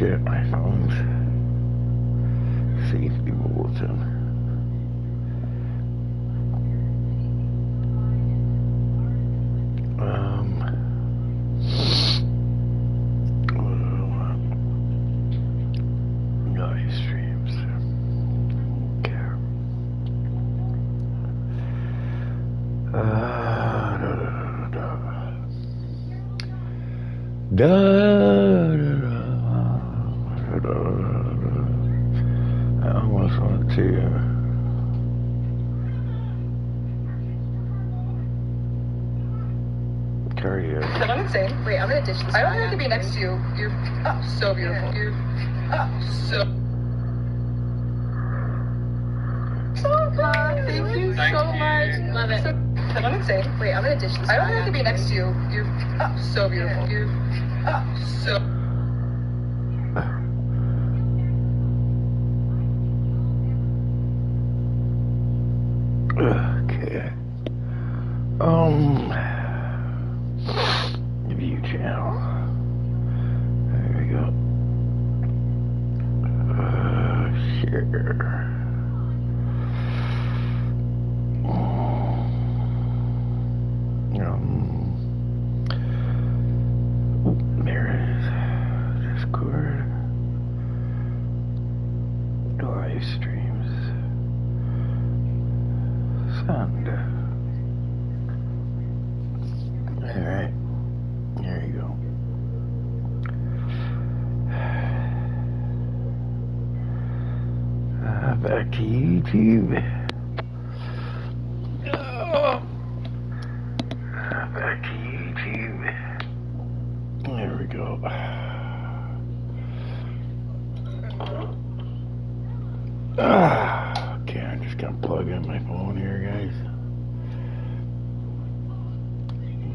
shit, my phone's safety bulletin. Live streams. Okay. I almost want to carry it. I'm insane. Wait, I'm gonna ditch this. I don't have to be next to you. You're so beautiful. You're so. Thank you so much. Love it. I'm insane. Wait, I'm gonna ditch this. I don't have to be next to you. You're so beautiful. You're so. Okay. View channel. There we go. Share. There it is. Discord. Live streams. Sound. Alright. There you go. Back to YouTube. Back to YouTube. There we go. Okay, I'm just gonna plug in my phone here, guys.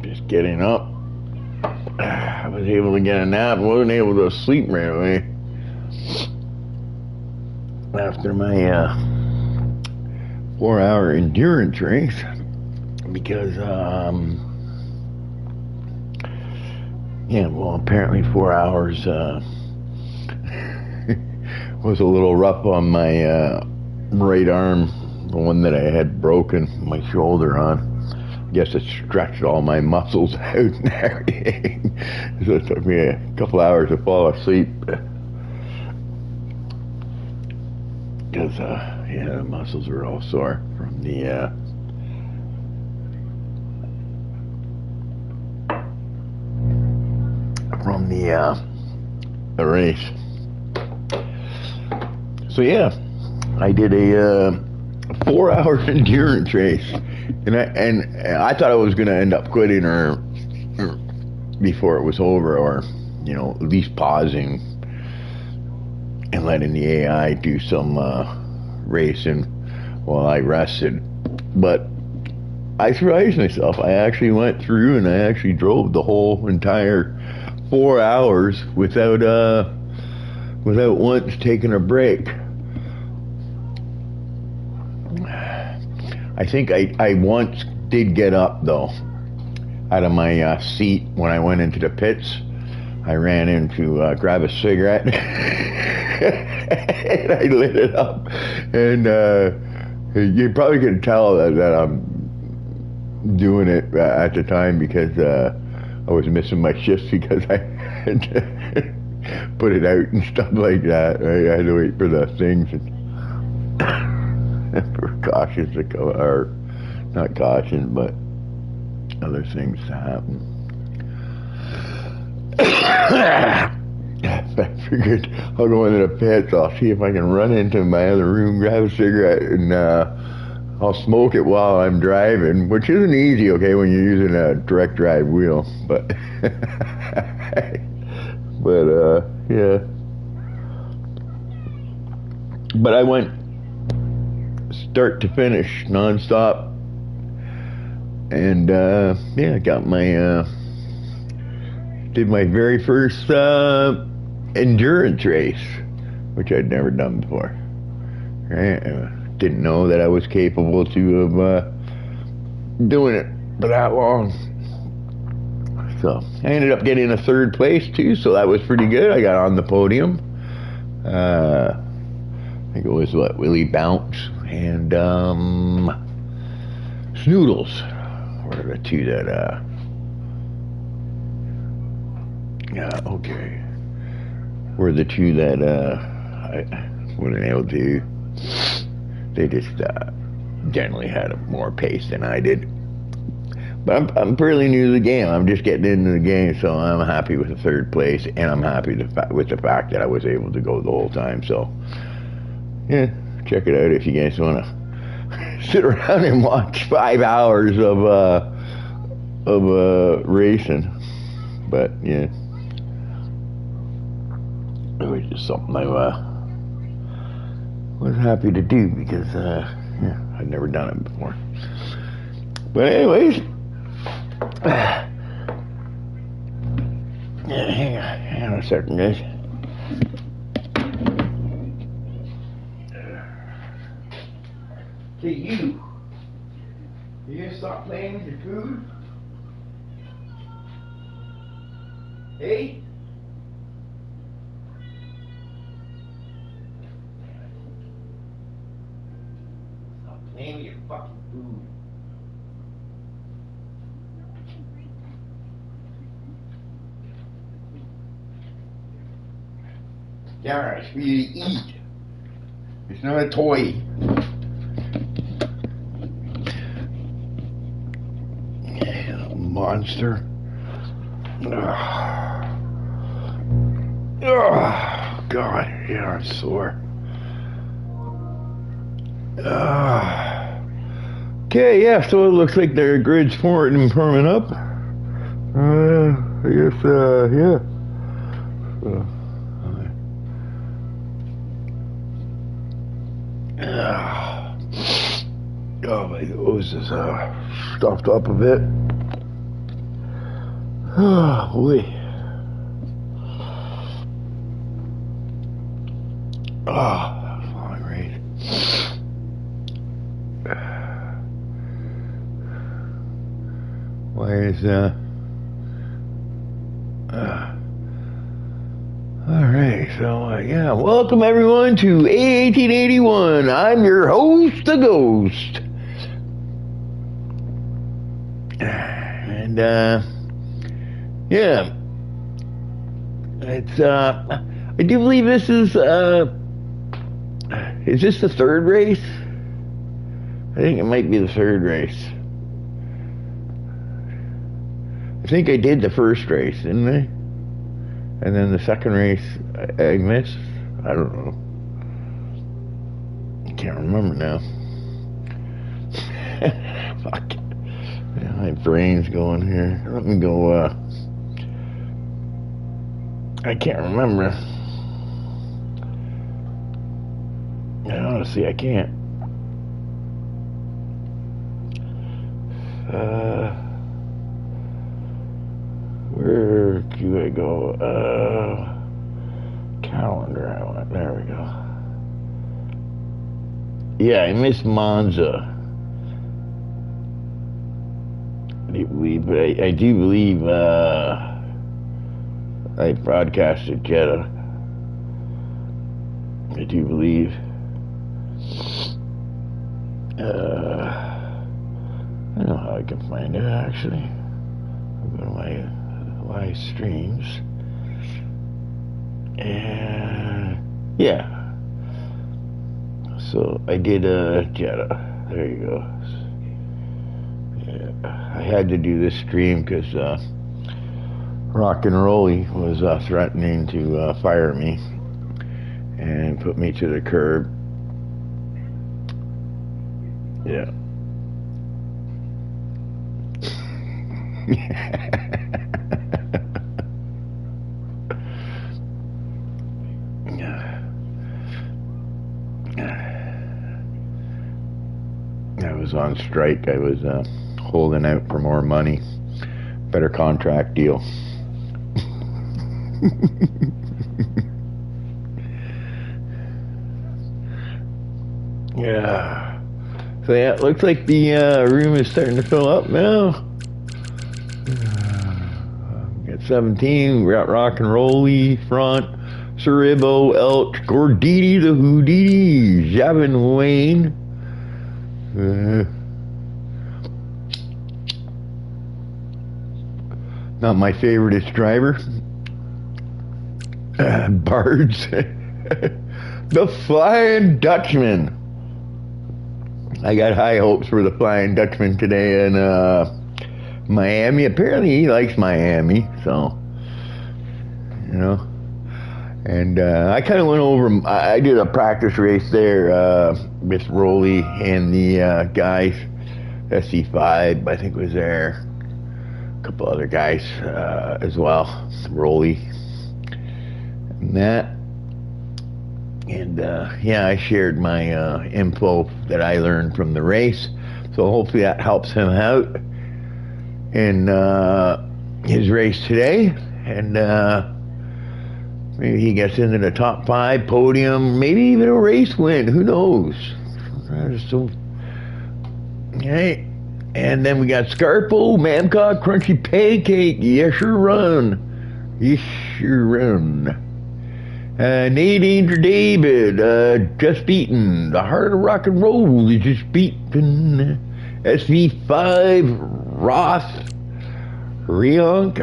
Just getting up. I was able to get a nap. Wasn't able to sleep right away after my 4-hour endurance race, because yeah, well, apparently 4 hours was a little rough on my right arm, the one that I had broken my shoulder on. I guess it stretched all my muscles out and everything. So it took me a couple hours to fall asleep. Because, yeah, the muscles were all sore from the race. So yeah, I did a 4-hour endurance race, and I thought I was gonna end up quitting or before it was over, or you know, at least pausing and letting the AI do some racing while I rested. But I surprised myself. I actually went through and I actually drove the whole entire 4 hours without once taking a break. I think I once did get up though out of my seat when I went into the pits. I ran in to grab a cigarette and I lit it up, and you probably can tell that I'm doing it at the time, because I was missing my shifts because I had to put it out and stuff like that, right? I had to wait for the things and for cautions to come, or not caution, but other things to happen. I figured I'll go into the pits, I'll see if I can run into my other room, grab a cigarette, and I'll smoke it while I'm driving, which isn't easy, okay, when you're using a direct drive wheel, but yeah. But I went start to finish, non-stop, and yeah, I got my did my very first endurance race, which I'd never done before. Right? Didn't know that I was capable of doing it for that long. So I ended up getting a third place too, so that was pretty good. I got on the podium. I think it was Willie Bounce and Snoodles were the two that were the two that I wasn't able to. They just generally had more pace than I did. But I'm fairly new to the game. I'm just getting into the game, so I'm happy with the third place, and I'm happy with the fact that I was able to go the whole time. So, yeah, check it out if you guys want to sit around and watch 5 hours of racing. But yeah, it was just something I was happy to do because yeah, I'd never done it before. But anyways. Yeah, hang on a second, guys. Hey, you gonna stop playing with your food? Hey? Stop playing with your fucking food. Yeah, it's for you to eat. It's not a toy. Yeah, monster. Oh, God, yeah, I'm sore. Okay, yeah, so it looks like their grid's forming up. I guess, yeah. Oh, my nose is stuffed up a bit. Oh, boy. Oh, falling rain. Why is alright, so yeah, welcome everyone to A1881. I'm your host, the Ghost. And yeah, it's I do believe this is this the third race? I think it might be the third race. I think I did the first race, didn't I? And then the second race I missed. I don't know. I can't remember now. Fuck. Yeah, my brain's going here. Let me go. I can't remember. Honestly, I can't. Where do I go? Calendar. There we go. Yeah, I missed Monza. But I do believe I broadcasted Jeddah. I do believe. I don't know how I can find it actually. I'll go to my live streams. And yeah. So I did Jeddah. There you go. Yeah, I had to do this stream because Rock and Rolly was threatening to fire me and put me to the curb. Yeah. I was on strike. I was holding out for more money, better contract deal. Yeah. So yeah, it looks like the room is starting to fill up now. At 17, we got Rock and Rolly front, Cerribo, Elch, Gorditi the Houdini, Javin Wayne. Not my favoriteest driver. Bards. The Flying Dutchman. I got high hopes for the Flying Dutchman today in Miami. Apparently he likes Miami, so, you know. And I kind of went over, I did a practice race there with Rolly and the guys. SC5, I think, was there. A couple other guys as well. Rolly and that. And yeah, I shared my info that I learned from the race. So hopefully that helps him out in his race today. And maybe he gets into the top 5, podium, maybe even a race win. Who knows? So, okay. And then we got Scarpo, Mamcock, Crunchy Pancake, Yes Sure Run. Yes Sure Run. Nadine for David, Just Beaten. The Heart of Rock and Roll is Just Beaten. SV5, Roth, Rionk.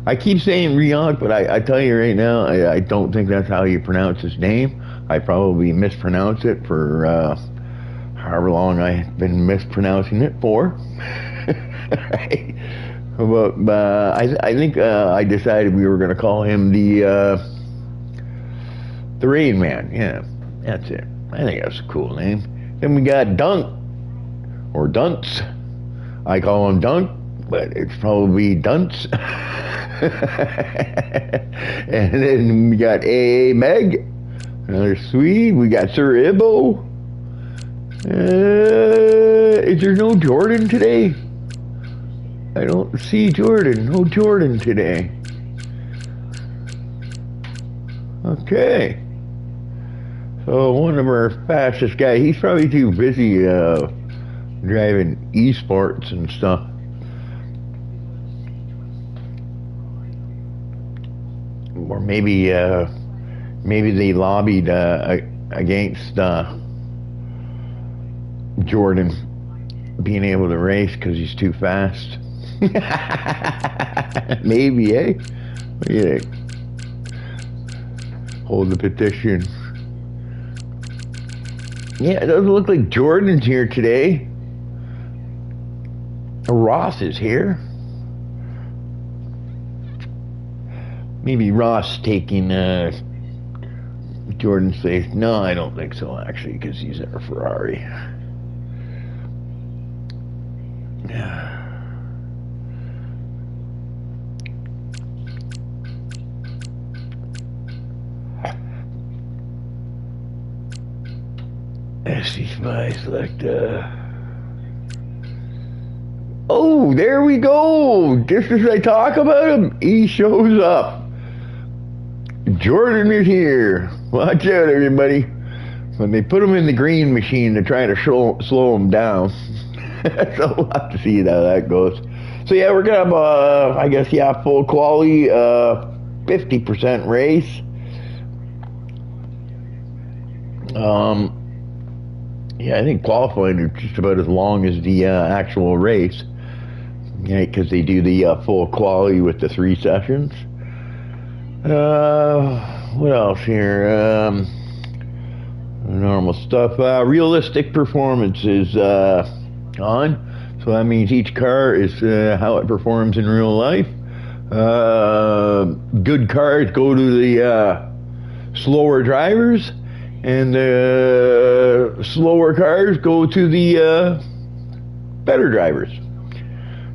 I keep saying Rionk, but I tell you right now, I don't think that's how you pronounce his name. I probably mispronounced it for however long I've been mispronouncing it for. Right? But I think I decided we were going to call him the Rain Man. Yeah, that's it. I think that's a cool name. Then we got Dunk, or Dunce. I call him Dunk, but it's probably Dunce. And then we got A Meg, another Swede. We got Sir Ibo. Is there no Jordan today? I don't see Jordan. No Jordan today. Okay. So one of our fastest guys, he's probably too busy driving esports and stuff. Or maybe they lobbied against Jordan being able to race because he's too fast. Maybe, eh? What do you think? Hold the petition. Yeah, it doesn't look like Jordan's here today. Ross is here. Maybe Ross taking Jordan's place. No, I don't think so, actually, because he's in a Ferrari. SC5 select. Oh, there we go. Just as I talk about him, he shows up. Jordan is here. Watch out, everybody. When they put him in the green machine to try to slow him down. So we'll have to see how that goes. So yeah, we're gonna have I guess, yeah, full quality 50% race. Yeah, I think qualifying is just about as long as the actual race. Yeah, because they do the full quality with the 3 sessions. What else here? Normal stuff. Realistic performance is on. So that means each car is how it performs in real life. Good cars go to the slower drivers, and the slower cars go to the better drivers,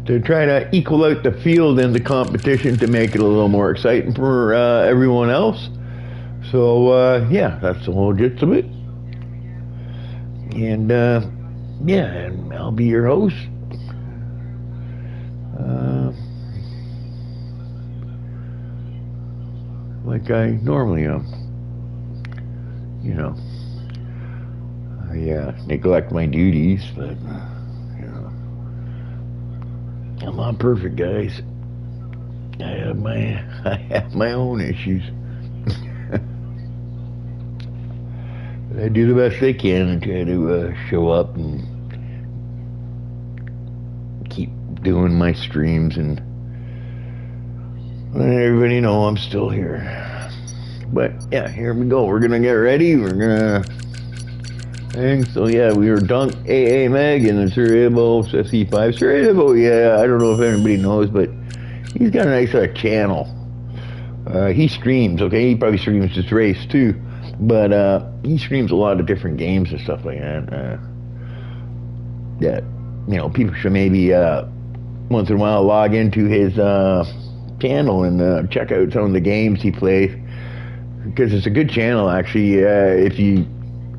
to try to equal out the field in the competition to make it a little more exciting for everyone else. So yeah, that's the whole gist of it. And yeah, and I'll be your host. Like I normally am. You know, I neglect my duties, but you know, I'm not perfect, guys. I have my own issues. I do the best I can and try to show up and keep doing my streams and let everybody know I'm still here. But yeah, here we go. We're gonna get ready. We're gonna hang. So yeah, we were Dunk AA Meg and the Sir Ibo SC5. Sir Ibo, yeah, I don't know if anybody knows, but he's got a nice channel. He streams, okay? He probably streams this race too. But he streams a lot of different games and stuff like that. That, you know, people should maybe once in a while log into his channel and check out some of the games he plays. Because it's a good channel, actually, if you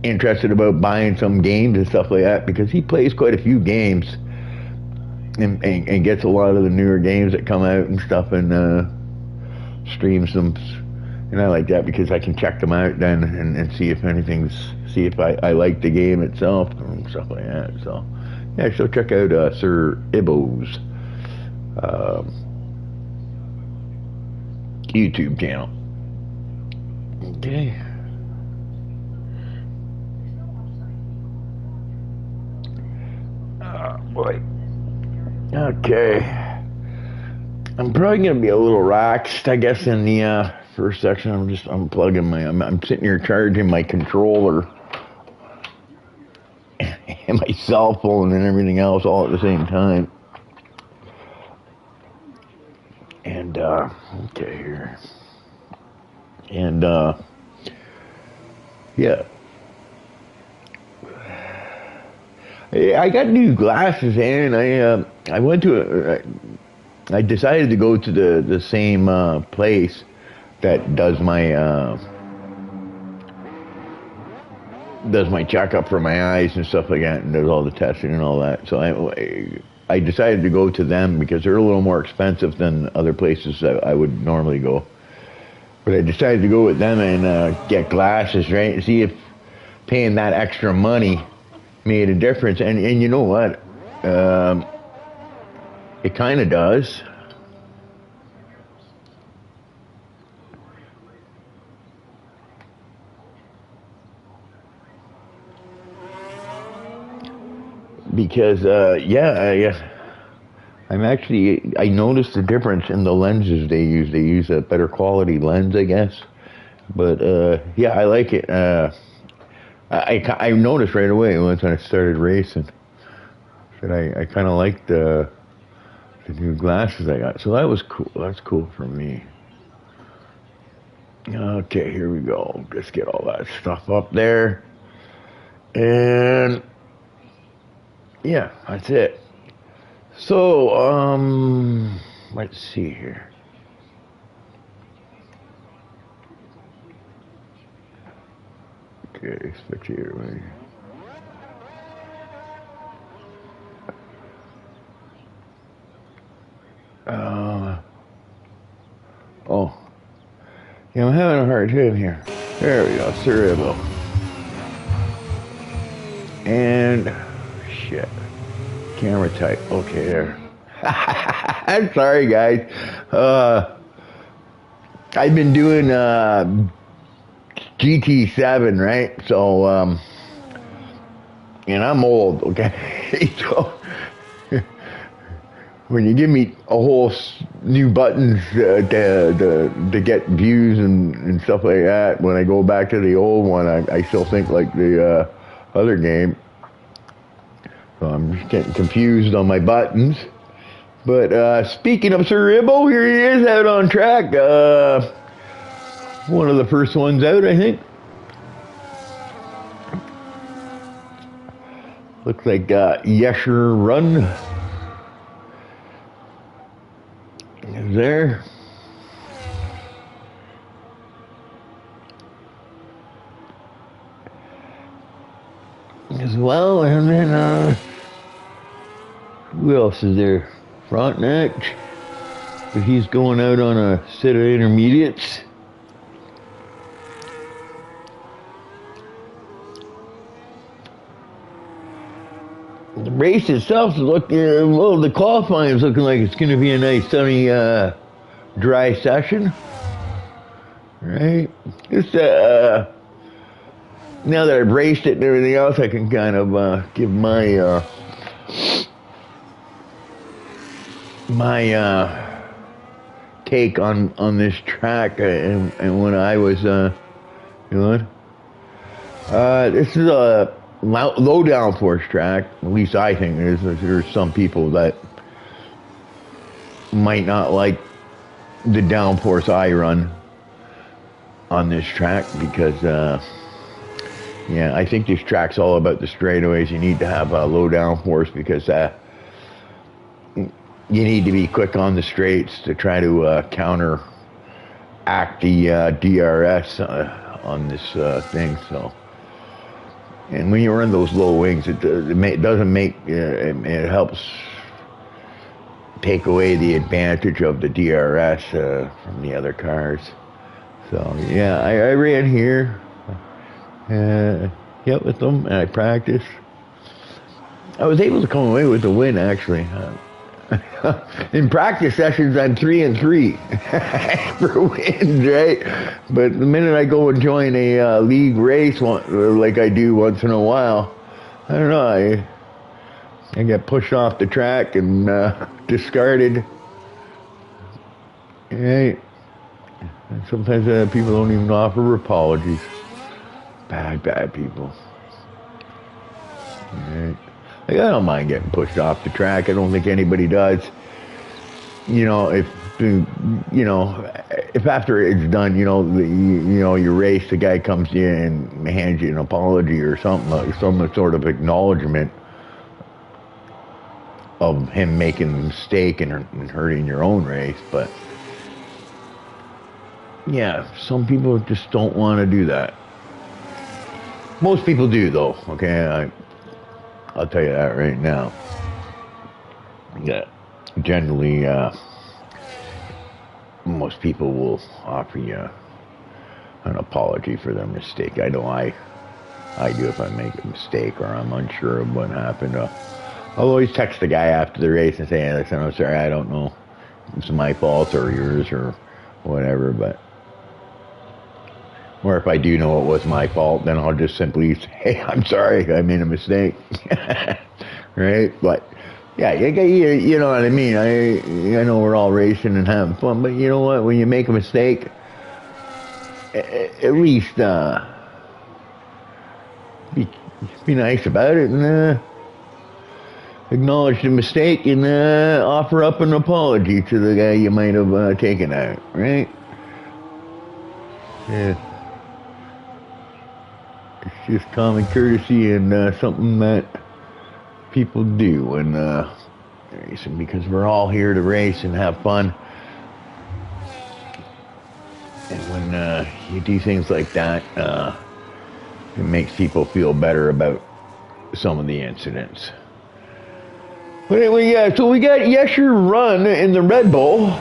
interested about buying some games and stuff like that, because he plays quite a few games and gets a lot of the newer games that come out and stuff and streams them. And I like that because I can check them out then and see if see if I like the game itself and stuff like that. So yeah, so check out Sir Ibo's YouTube channel. Okay. Oh boy. Okay. I'm probably gonna be a little relaxed, I guess, in the first section. I'm just unplugging I'm sitting here charging my controller and my cell phone and everything else all at the same time. And okay here. And yeah, I got new glasses, and I went to I decided to go to the same place that does my checkup for my eyes and stuff like that, and does all the testing and all that. So I decided to go to them because they're a little more expensive than other places that I would normally go. But I decided to go with them and get glasses, right? And see if paying that extra money made a difference. And you know what? It kind of does. Because, I noticed the difference in the lenses they use. They use a better quality lens, I guess. But, yeah, I like it. I noticed right away once I started racing that I kind of liked the new glasses I got. So that was cool. That's cool for me. Okay, here we go. Just get all that stuff up there. And yeah, that's it. So, let's see here. Okay, switch here, right? Oh. Yeah, I'm having a hard time here. There we go, cerebral. And, shit. Camera type. Okay, there. I'm sorry, guys. I've been doing GT7, right? So, and I'm old, okay? So, when you give me a whole new buttons to get views and stuff like that, when I go back to the old one, I still think like the other game. So I'm just getting confused on my buttons. But speaking of Sir Ibo, here he is out on track. One of the first ones out, I think. Looks like Yesher Run is there. As well, and then who else is there? Frontenac, but he's going out on a set of intermediates. The race itself is looking, well, the qualifying is looking like it's going to be a nice sunny dry session, right? Just now that I've raced it and everything else, I can kind of give my take on this track and when I was doing. This is a low downforce track. At least I think it is. There's some people that might not like the downforce I run on this track because, yeah, I think this track's all about the straightaways. You need to have a low downforce because you need to be quick on the straights to try to counteract the DRS on this thing. So, and when you run those low wings, it doesn't make it helps take away the advantage of the DRS from the other cars. So yeah, I ran here, with them, and I practiced. I was able to come away with the win actually. In practice sessions, I'm 3-3 for wins, right? But the minute I go and join a league race, like I do once in a while, I don't know, I get pushed off the track and discarded. Right? And sometimes people don't even offer apologies. Bad people. Right? Like, I don't mind getting pushed off the track. I don't think anybody does. You know, if after it's done, you race, the guy comes to you and hands you an apology or something, like some sort of acknowledgement of him making a mistake and hurting your own race. But yeah, some people just don't want to do that. Most people do, though. Okay, I'll tell you that right now. Yeah, generally, most people will offer you an apology for their mistake. I know I do if I make a mistake or I'm unsure of what happened. I'll always text the guy after the race and say, hey, listen, I'm sorry, I don't know if it's my fault or yours or whatever, or if I do know it was my fault, then I'll just simply say, hey, I'm sorry, I made a mistake. Right? But yeah, you know what I mean. I know we're all racing and having fun, but you know what? When you make a mistake, at least be nice about it and acknowledge the mistake and offer up an apology to the guy you might have taken out, right? Yeah. It's just common courtesy and something that people do when racing, because we're all here to race and have fun. And when you do things like that, it makes people feel better about some of the incidents. But anyway, yeah, so we got Yesher Run in the Red Bull.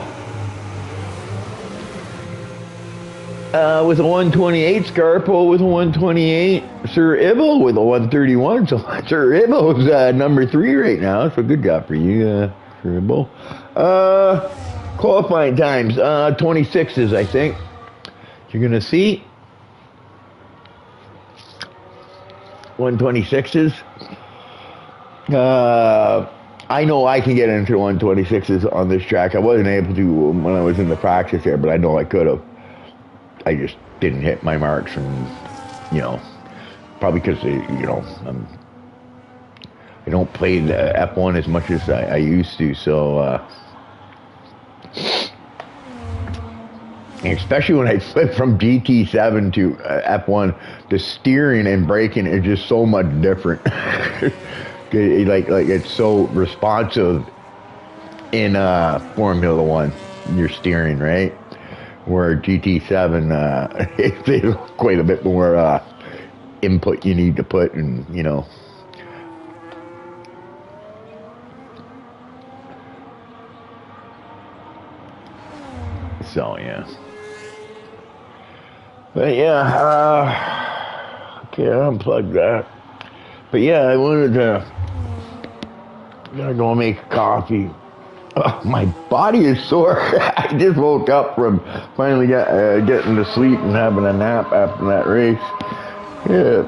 With a 128, Scarpo with a 128, Sir Ibo with a 131. So Sir Ibo's number 3 right now. So good job for you, Sir Ibo. Qualifying times, 26s, I think. You're gonna see 126s. I know I can get into 126s on this track. I wasn't able to when I was in the practice there, but I know I could have. I just didn't hit my marks, and probably because I don't play the F1 as much as I used to. So, especially when I flip from GT7 to F1, the steering and braking is just so much different. like it's so responsive in Formula One. Your steering, right? Where GT7, there's quite a bit more input you need to put, and So yeah, but yeah, okay, I'll unplug that. But yeah, I wanted to gotta go make coffee. Oh, my body is sore. I just woke up from finally getting to sleep and having a nap after that race. Yeah.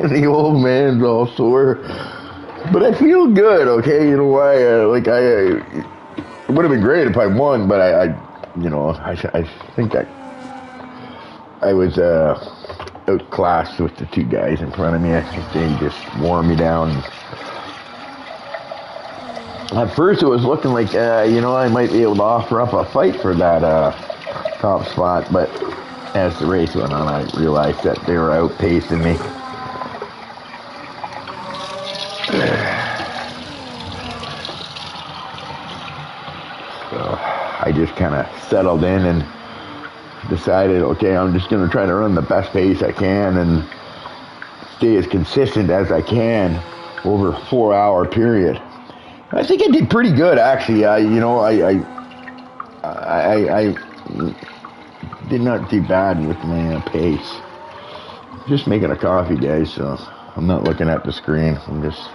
The old man's all sore. But I feel good, okay? You know why? It would have been great if I won, but I think I was outclassed with the two guys in front of me. I think they just wore me down. At first, it was looking like, I might be able to offer up a fight for that top spot, but as the race went on, I realized that they were outpacing me. So I just kind of settled in and decided, okay, I'm just going to try to run the best pace I can and stay as consistent as I can over a 4-hour period. I think I did pretty good, actually. I did not do bad with my pace. Just making a coffee, guys, so I'm not looking at the screen. I'm just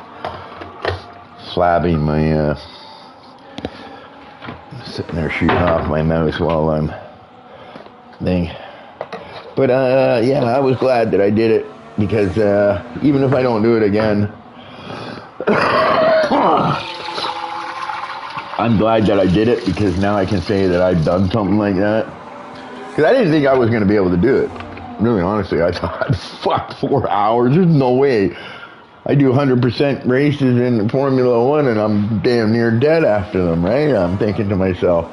flabbing my, sitting there shooting off my mouse while I'm thing. But, yeah, I was glad that I did it because even if I don't do it again, I'm glad that I did it because now I can say that I've done something like that. Because I didn't think I was going to be able to do it. Really, honestly, I thought, fuck, 4 hours, there's no way. I do 100% races in Formula One and I'm damn near dead after them, right? I'm thinking to myself,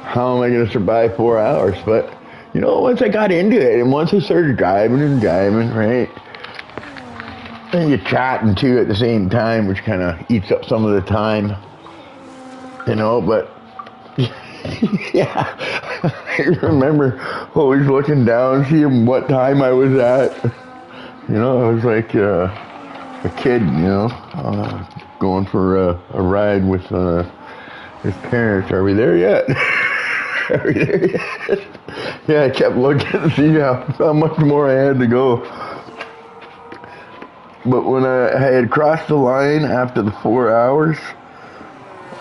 how am I going to survive 4 hours? But, once I got into it and once I started driving, right? And you're chatting too at the same time, which kind of eats up some of the time. But yeah, I remember always looking down, seeing what time I was at. I was like a kid, going for a ride with his parents. Are we there yet? Are we there yet? Yeah, I kept looking to see how much more I had to go. But when I had crossed the line after the 4 hours,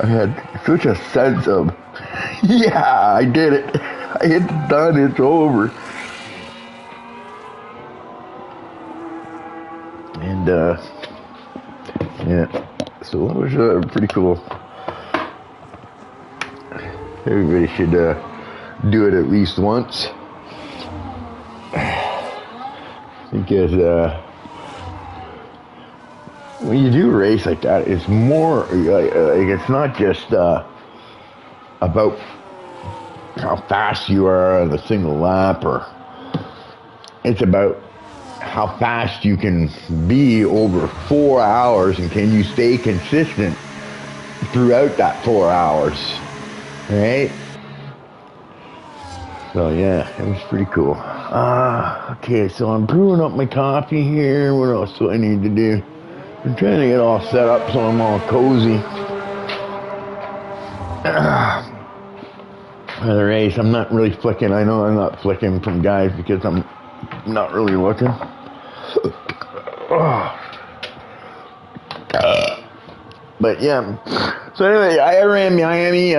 I had such a sense of, yeah, I did it. It's done. It's over. And, yeah, so that was pretty cool. Everybody should do it at least once. Because when you do a race like that, it's more like it's not just about how fast you are on a single lap, or it's about how fast you can be over 4 hours, and can you stay consistent throughout that 4 hours, right? So yeah, it was pretty cool. Okay, so I'm brewing up my coffee here. What else do I need to do? I'm trying to get all set up so I'm all cozy. For the race, I'm not really flicking. I know I'm not flicking from guys because I'm not really looking. But yeah. So anyway, I ran Miami.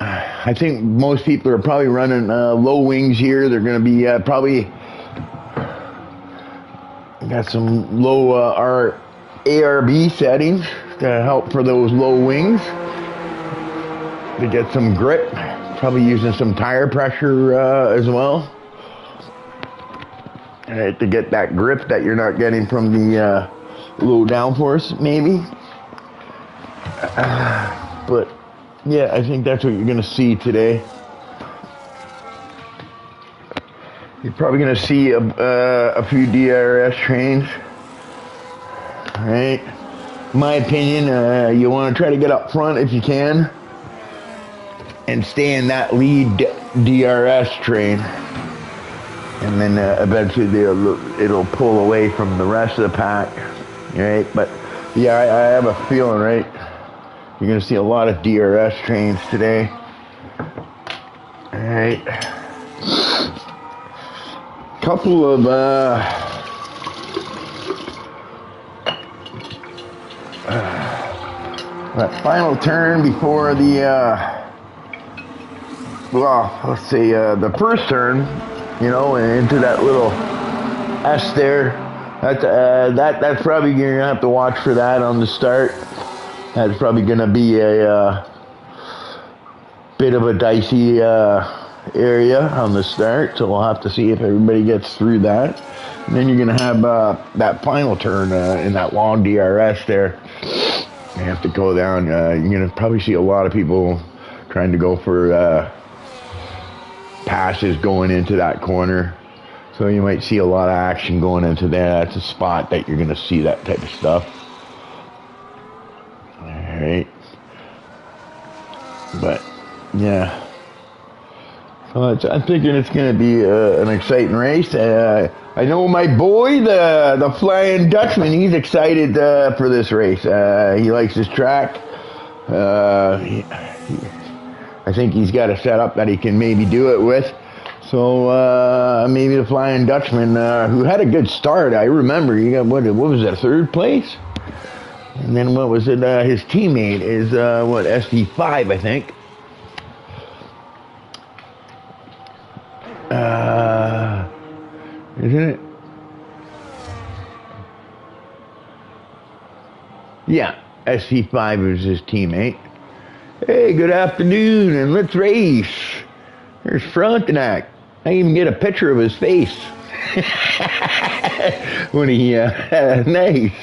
I think most people are probably running low wings here. They're going to be probably got some low ARB settings to help for those low wings. To get some grip, probably using some tire pressure as well. To get that grip that you're not getting from the low downforce, maybe. But yeah, I think that's what you're going to see today. You're probably going to see a few DRS trains, right? My opinion, you want to try to get up front if you can and stay in that lead DRS train. And then eventually it'll pull away from the rest of the pack, right? But yeah, I have a feeling, right? You're going to see a lot of DRS trains today. All right. Couple of that final turn before the, let's say the first turn, into that little S there. That's probably you're gonna have to watch for that on the start. That's probably gonna be a bit of a dicey area on the start, so we'll have to see if everybody gets through that. And then you're gonna have that final turn in that long DRS there. You have to go down. You're gonna probably see a lot of people trying to go for passes going into that corner. So you might see a lot of action going into there. That's a spot that you're gonna see that type of stuff. All right. But yeah. So I'm thinking it's going to be an exciting race. I know my boy, the Flying Dutchman, he's excited for this race. He likes his track. I think he's got a setup that he can maybe do it with. So maybe the Flying Dutchman, who had a good start. I remember he got, what was that, third place? And then what was it? His teammate is, SD5, I think. Isn't it? Yeah, SC5 is his teammate. Hey, good afternoon, and let's race. There's Frontenac. I even get a picture of his face. When he, nice.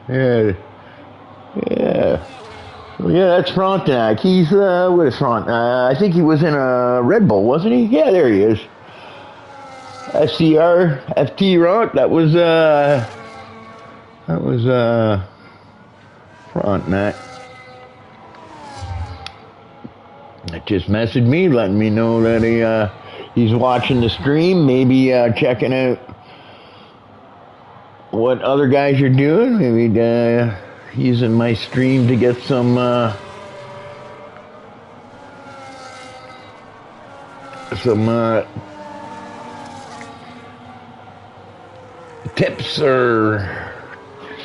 Yeah. Well, yeah, that's Frontenac. He's, what is Frontenac? I think he was in a Red Bull, wasn't he? Yeah, there he is. SCR, FT Rock, that was Frontenac. That just messaged me, letting me know that he's watching the stream, maybe checking out what other guys are doing, maybe using my stream to get some tips or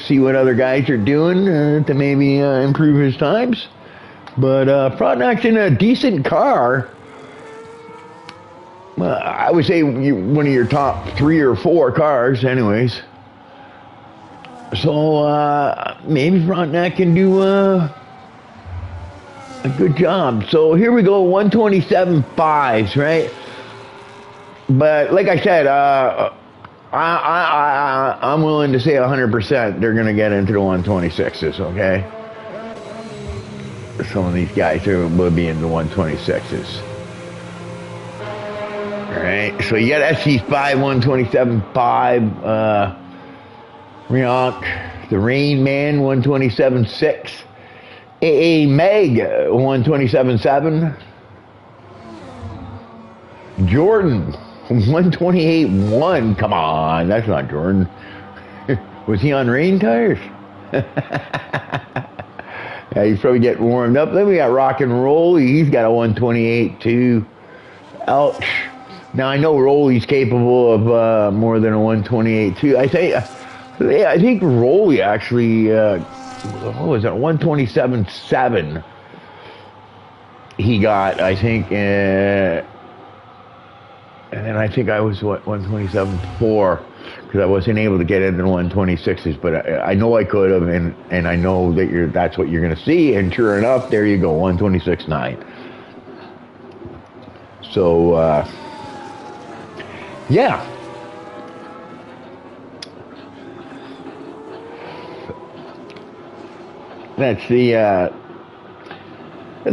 see what other guys are doing to maybe improve his times. But Frontenac's in a decent car. I would say one of your top 3 or 4 cars, anyways. So maybe Frontenac can do a good job. So here we go, 127.5s, right? But like I said, I'm willing to say 100% they're going to get into the 126s, okay? Some of these guys will be in the 126s. All right, so you got SC5, 127.5. Rionk, the Rain Man, 127.6. AA Meg, 127.7. Jordan, 128.1. Come on, that's not Jordan. Was he on rain tires? Yeah, he's probably getting warmed up. Then we got Rock and Roll. He's got a 128.2. Ouch. Now I know Rolly's capable of more than a 128.2. I think Rolly actually, what was that, 127.7 he got, I think, and then I think I was, 127.4, because I wasn't able to get into the 126s, but I know I could have, and I know that that's what you're going to see, and sure enough, there you go, 126.9. So, yeah. That's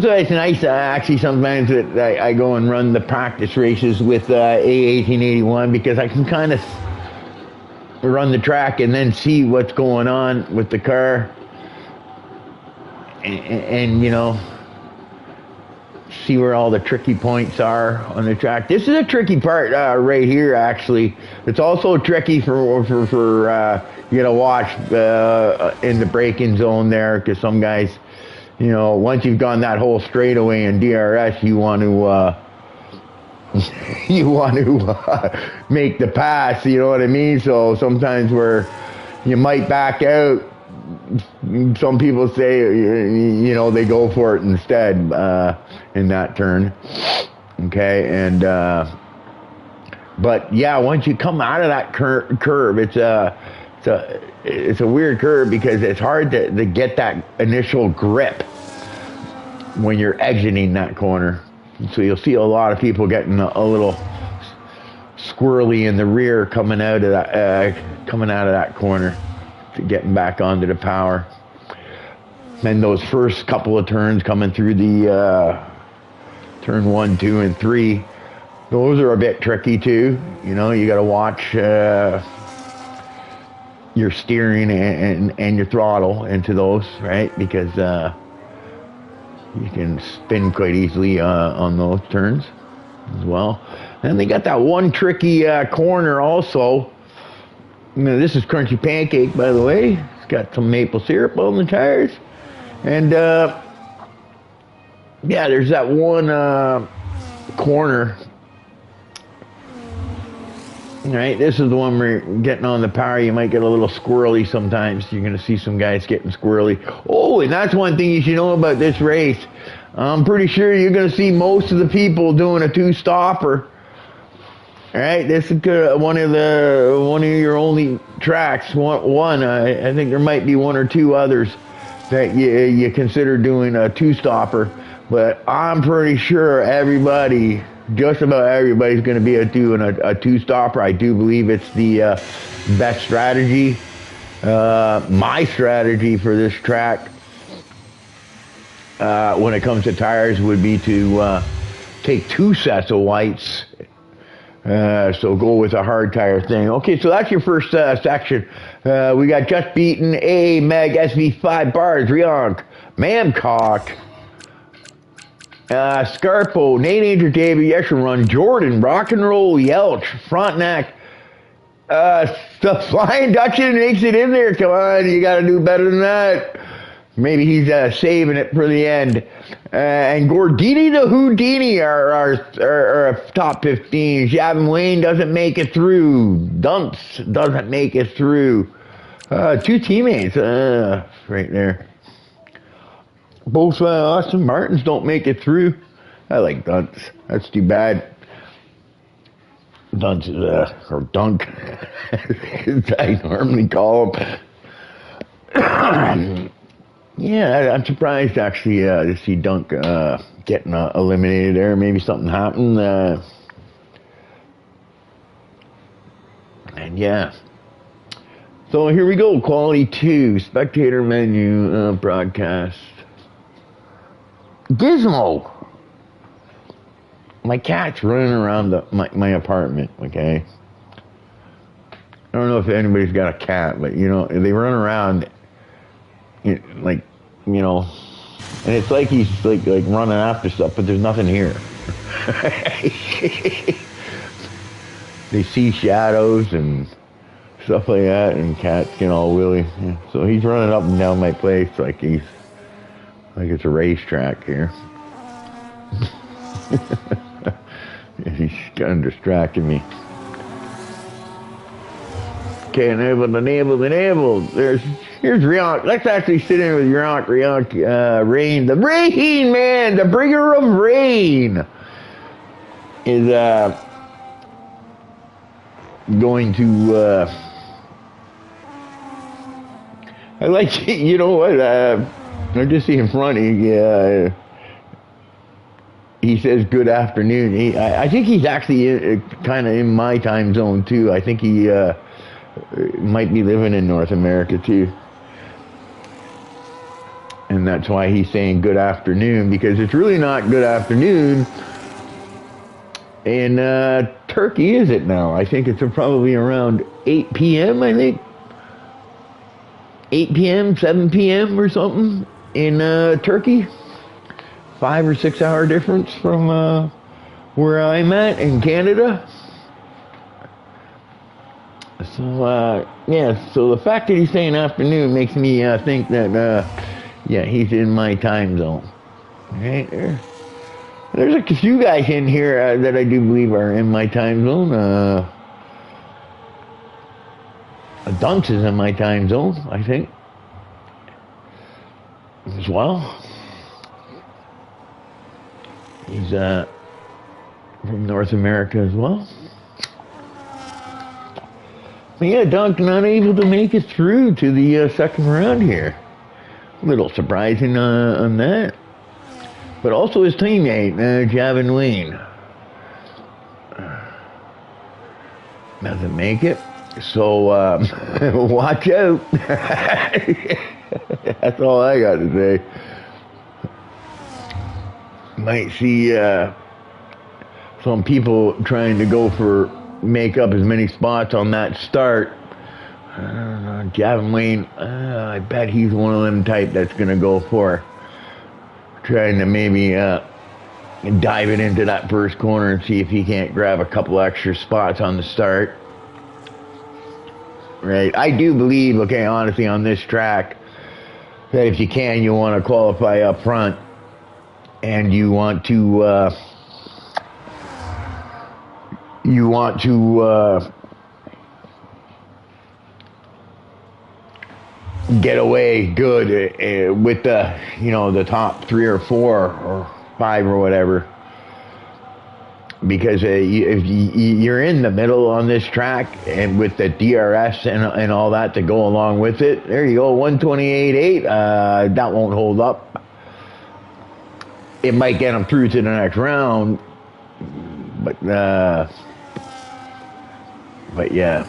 why it's nice, actually, sometimes that I go and run the practice races with A1881, because I can kind of run the track and then see what's going on with the car and you know, see where all the tricky points are on the track. This is a tricky part right here, actually. It's also tricky for you gotta watch in the braking zone there, because some guys, you know, once you've gone that whole straightaway in DRS, you want to make the pass, you know what I mean? So sometimes where you might back out some people say, you know, they go for it instead in that turn. Okay, and but yeah, once you come out of that curve, it's a weird curve because it's hard to get that initial grip when you're exiting that corner. So you'll see a lot of people getting a little squirrely in the rear coming out of that corner, to getting back onto the power. Then those first couple of turns coming through the turn 1, 2, and 3, those are a bit tricky too. You know, you got to watch your steering and your throttle into those, right? Because you can spin quite easily on those turns as well. And they got that one tricky corner also. You know, this is Crunchy Pancake, by the way. It's got some maple syrup on the tires. And yeah, there's that one corner. Right, this is the one where you're getting on the power. You might get a little squirrely sometimes. You're going to see some guys getting squirrely. Oh, and that's one thing you should know about this race. I'm pretty sure you're going to see most of the people doing a two-stopper. All right, this is one of your only tracks. I think there might be one or two others that you consider doing a two-stopper, but I'm pretty sure just about everybody's going to be doing a two-stopper. I do believe it's the best strategy. My strategy for this track, when it comes to tires, would be to take 2 sets of whites. So go with a hard tire thing. Okay, so that's your first section. We got Just Beaten, A Mag SV5 Bars, Rionk, Mamcock, Scarpo, Nate Angel, David Yesherun, Jordan, Rock and Roll, Yelch, Frontenac, the Flying Dutchman makes it in there. Come on, you got to do better than that. Maybe he's saving it for the end. And Gordini the Houdini are top 15. Javin Wayne doesn't make it through. Dunks doesn't make it through. 2 teammates right there. Both Austin Martins don't make it through. I like Dunks. That's too bad. Dunks is, or Dunk, as I normally call him. Yeah, I'm surprised actually to see Dunk getting eliminated there. Maybe something happened. And yeah. So here we go. Quality 2, spectator menu, broadcast. Gizmo. My cat's running around my apartment, okay? I don't know if anybody's got a cat, but, you know, they run around, like, you know, and it's like he's, like running after stuff, but there's nothing here. They see shadows and stuff like that, and cats get all willy. Yeah. So he's running up and down my place like it's a racetrack here. He's kind of distracting me. Okay, enabled. Here's Rionk. Let's actually sit in with Rionk. Rain, the rain man, the bringer of rain, is going to. I like, you know what? I just see in front of you. He says good afternoon. I think he's actually kind of in my time zone too. I think he might be living in North America too. And that's why he's saying good afternoon, because it's really not good afternoon in Turkey, is it now? I think it's probably around 8 p.m., I think. 8 p.m., 7 p.m. or something in Turkey. 5 or 6 hour difference from where I'm at in Canada. So, yeah, so the fact that he's saying afternoon makes me think that, yeah, he's in my time zone. Right there. There's a few guys in here that I do believe are in my time zone. Dunks is in my time zone, I think. as well. He's from North America as well. But yeah, Dunk not able to make it through to the second round here. A little surprising on that. But also his teammate, Javin Wayne, doesn't make it. So watch out. That's all I got to say. Might see some people trying to go for make up as many spots on that start. Javin Wayne, I bet he's one of them type that's going to go for trying to maybe dive it into that first corner and see if he can't grab a couple extra spots on the start. Right, I do believe, okay, honestly, on this track, that if you can, you want to qualify up front, and you want to get away good with the, the top 3 or 4 or 5 or whatever. Because if you're in the middle on this track, and with the DRS and all that to go along with it, there you go, 128.8. That won't hold up. It might get them through to the next round, but yeah.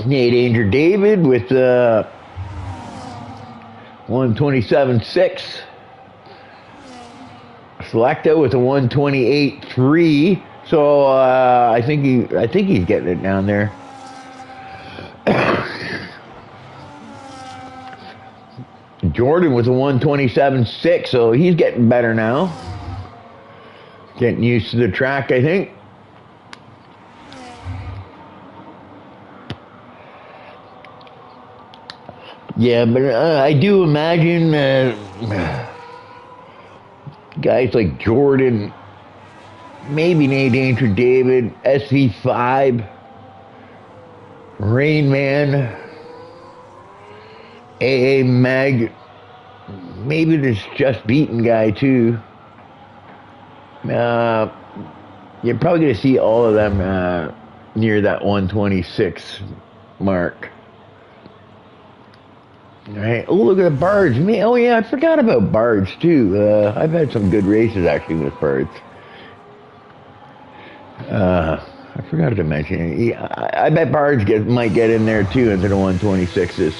Nate Danger David with 127.6. Selecta with a 128.3. So I think he's getting it down there. Jordan with a 127.6, so he's getting better now. Getting used to the track, I think. Yeah, but I do imagine guys like Jordan, maybe Nate Danger David, SV5, Rain Man, AA Mag, maybe this Just Beaten guy too. You're probably going to see all of them near that 126 mark. All right. Oh, look at the Bards. Oh, yeah, I forgot about Bards, too. I've had some good races, actually, with Bards. I forgot to mention it. I bet Bards might get in there, too, into the 126s.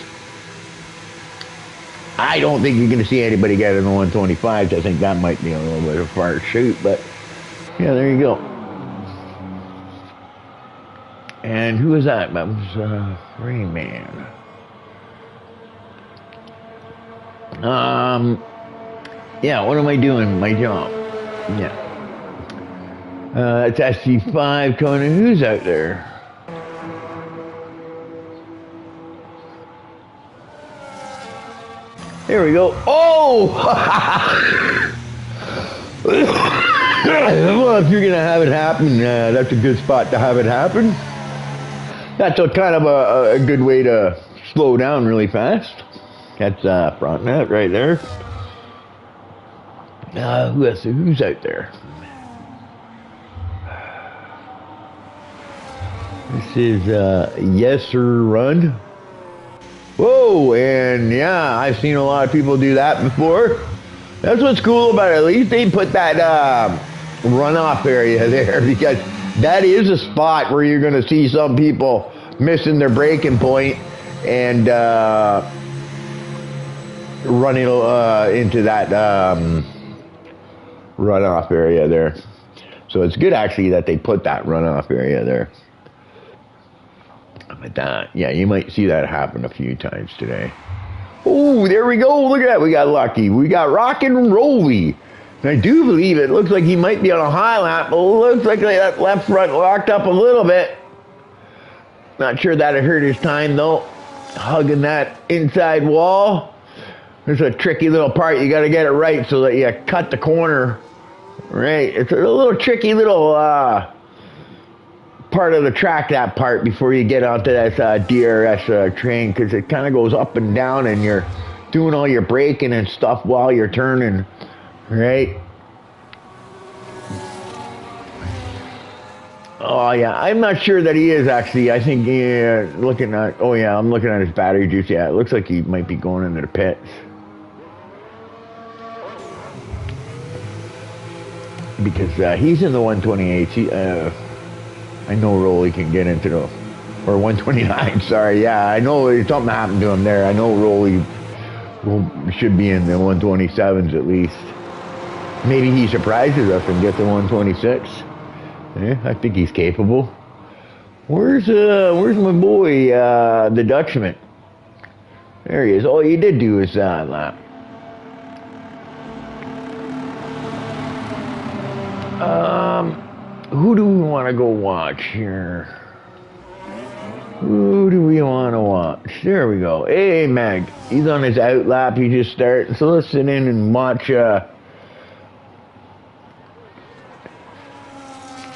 I don't think you're going to see anybody get in the 125s. I think that might be a little bit of a far shoot, but, yeah, there you go. And who was that? That was Rain Man. Yeah, what am I doing? My job. Yeah. It's SC5 coming in. Who's out there? There we go. Oh! Well, if you're going to have it happen, that's a good spot to have it happen. That's a kind of a good way to slow down really fast. That's front net right there. Who's out there? This is Yes Sir Run. Whoa, and yeah, I've seen a lot of people do that before. That's what's cool about it. At least they put that runoff area there, because that is a spot where you're going to see some people missing their braking point and running into that runoff area there. So it's good actually that they put that runoff area there. But yeah, you might see that happen a few times today. Oh, there we go. Look at that. We got lucky. We got Rock and Rolly. And I do believe it looks like he might be on a high lap, but it looks like that left front locked up a little bit. Not sure that it hurt his time though. Hugging that inside wall. There's a tricky little part. You got to get it right so that you cut the corner. Right. It's a little tricky little part of the track, that part, before you get onto that DRS train, because it kind of goes up and down, and you're doing all your braking and stuff while you're turning, right? Oh yeah, I'm not sure that he is actually. I think looking at. Oh yeah, I'm looking at his battery juice. Yeah, it looks like he might be going into the pits. Because he's in the 128. I know Rolly can get into the, or 129. Sorry, yeah, I know something happened to him there. I know Rolly should be in the 127s at least. Maybe he surprises us and gets the 126. Yeah, I think he's capable. Where's my boy, the Dutchman? There he is. Oh, he did do his lap. Who do we want to go watch here? Who do we want to watch? There we go. Hey, Meg. He's on his out lap. He just started. So let's sit in and watch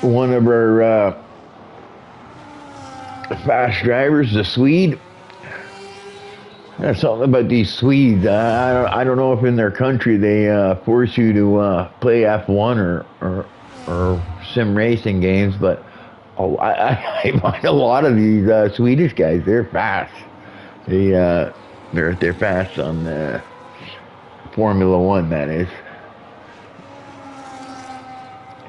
one of our fast drivers, the Swede. That's something about these Swedes. I don't know if in their country they force you to play F1 or sim racing games, but I find a lot of these Swedish guys, they're fast. They're fast on the Formula One, that is.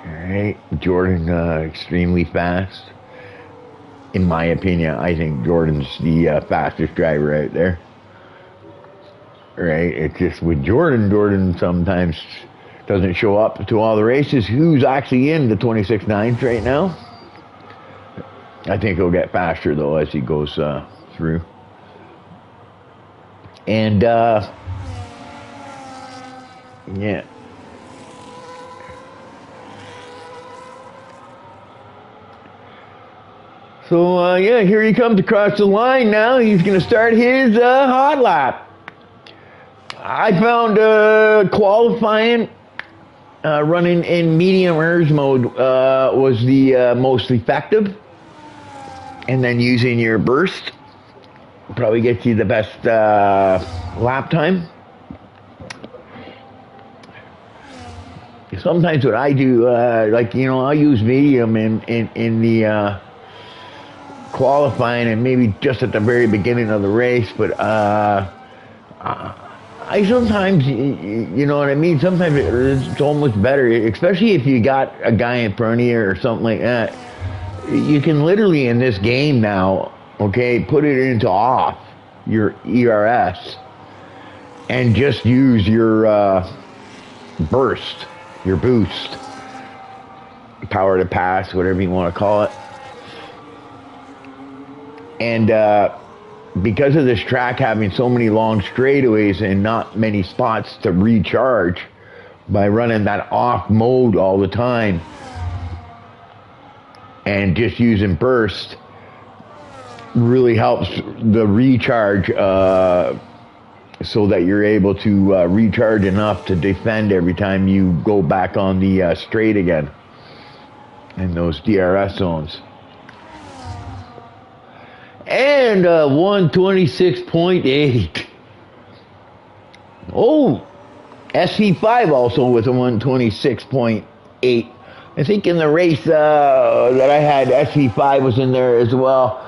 All right, Jordan, extremely fast. In my opinion, I think Jordan's the fastest driver out there. Right, it's just with Jordan sometimes doesn't show up to all the races. Who's actually in the 26.9s right now? I think he'll get faster though as he goes through. And yeah. So yeah, here he comes across the line now. He's going to start his hot lap. I found qualifying running in medium ERS mode was the most effective, and then using your burst probably gets you the best lap time. Sometimes what I do, I'll use medium in the qualifying and maybe just at the very beginning of the race, but I sometimes, you know what I mean? Sometimes it's almost better, especially if you got a guy in front of you or something like that. You can literally in this game now, okay, put it into off, your ERS, and just use your burst, your boost, power to pass, whatever you want to call it. And because of this track having so many long straightaways and not many spots to recharge, by running that off mode all the time and just using burst really helps the recharge so that you're able to recharge enough to defend every time you go back on the straight again in those DRS zones. And 126.8. Oh, SV5 also with a 126.8. I think in the race that I had, SV5 was in there as well.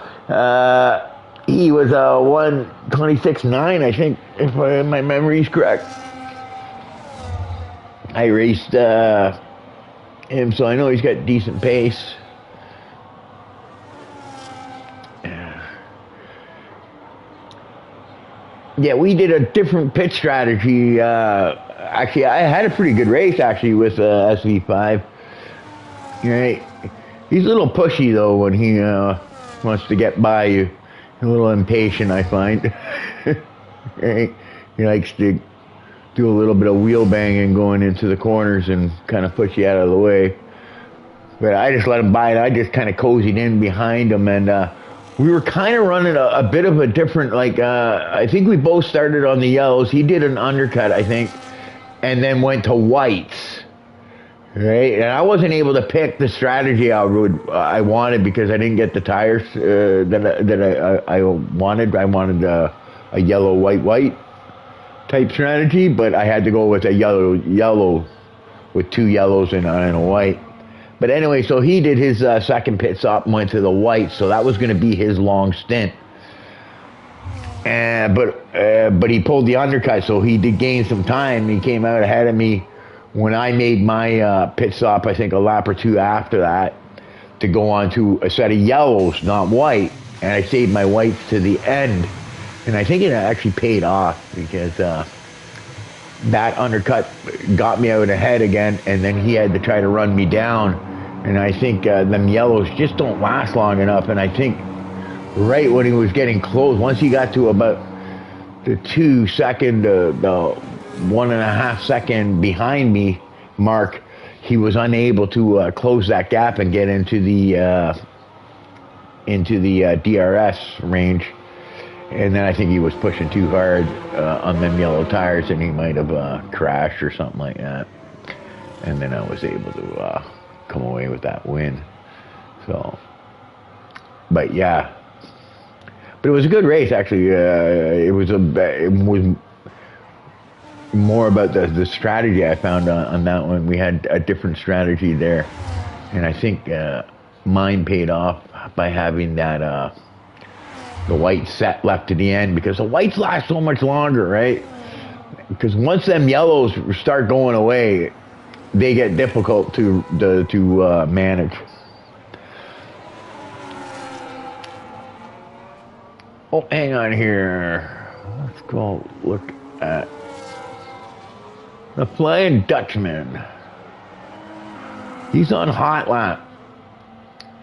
He was a 126.9, I think, if my memory is correct. I raced him, so I know he's got decent pace. Yeah, we did a different pit strategy. Actually, I had a pretty good race, actually, with SV5. Right? He's a little pushy, though, when he wants to get by you. A little impatient, I find. Right? He likes to do a little bit of wheel banging going into the corners and kind of push you out of the way. But I just let him by, and I just kind of cozied in behind him, and we were kind of running a bit of a different, I think we both started on the yellows. He did an undercut, I think, and then went to whites, right? And I wasn't able to pick the strategy I wanted because I didn't get the tires that I wanted. I wanted a yellow, white, white. type strategy, but I had to go with a yellow with 2 yellows and a white. But anyway, so he did his second pit stop and went to the white, so that was going to be his long stint. But he pulled the undercut, so he did gain some time. He came out ahead of me when I made my pit stop, I think a lap or 2 after that, to go on to a set of yellows, not white. And I saved my whites to the end. And I think it actually paid off because that undercut got me out ahead again, and then he had to try to run me down. And I think them yellows just don't last long enough. And I think right when he was getting close, once he got to about the 2 second, the 1.5 second behind me mark, he was unable to close that gap and get into the DRS range. And then I think he was pushing too hard on them yellow tires, and he might have crashed or something like that. And then I was able to come away with that win. So, but yeah, but it was a good race actually. It was more about the strategy I found on that one. We had a different strategy there, and I think mine paid off by having that the white set left to the end, because the whites last so much longer, right? Because once them yellows start going away, they get difficult to manage. Oh, hang on here. Let's go look at the Flying Dutchman. He's on hot lap.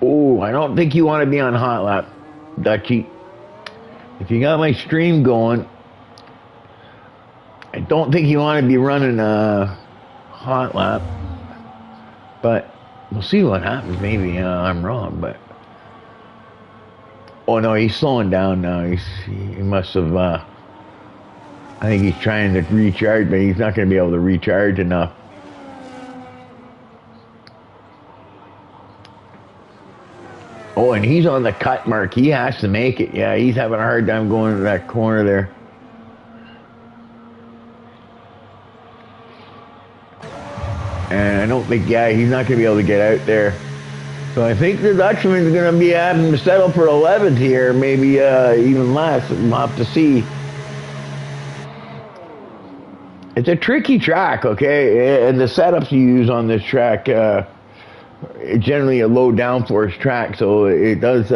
Oh, I don't think you want to be on hot lap, Dutchy. If you got my stream going, I don't think you want to be running a hot lap. But we'll see what happens. Maybe I'm wrong, but... Oh no, he's slowing down now. He must have, I think he's trying to recharge, but he's not going to be able to recharge enough. Oh, and he's on the cut mark. He has to make it. Yeah, he's having a hard time going to that corner there. And I don't think, yeah, he's not going to be able to get out there. So I think the Dutchman's going to be having to settle for 11th here, maybe even less. We'll have to see. It's a tricky track, okay? And the setups you use on this track, it's generally a low downforce track, so it does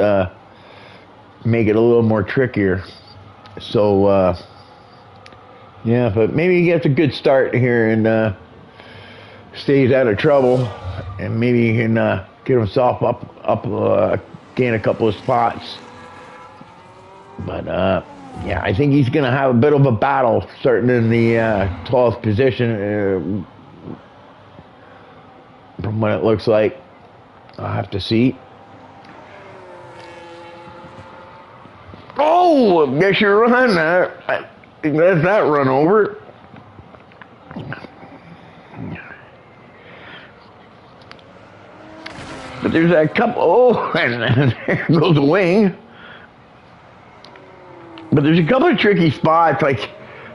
make it a little more trickier. So, yeah, but maybe he gets a good start here and stays out of trouble, and maybe he can get himself up, gain a couple of spots. But yeah, I think he's going to have a bit of a battle starting in the 12th position. From what it looks like, I'll have to see. Oh, I guess you're running that. That's that run over. But there's a couple, oh, and there goes the wing. But there's a couple of tricky spots, like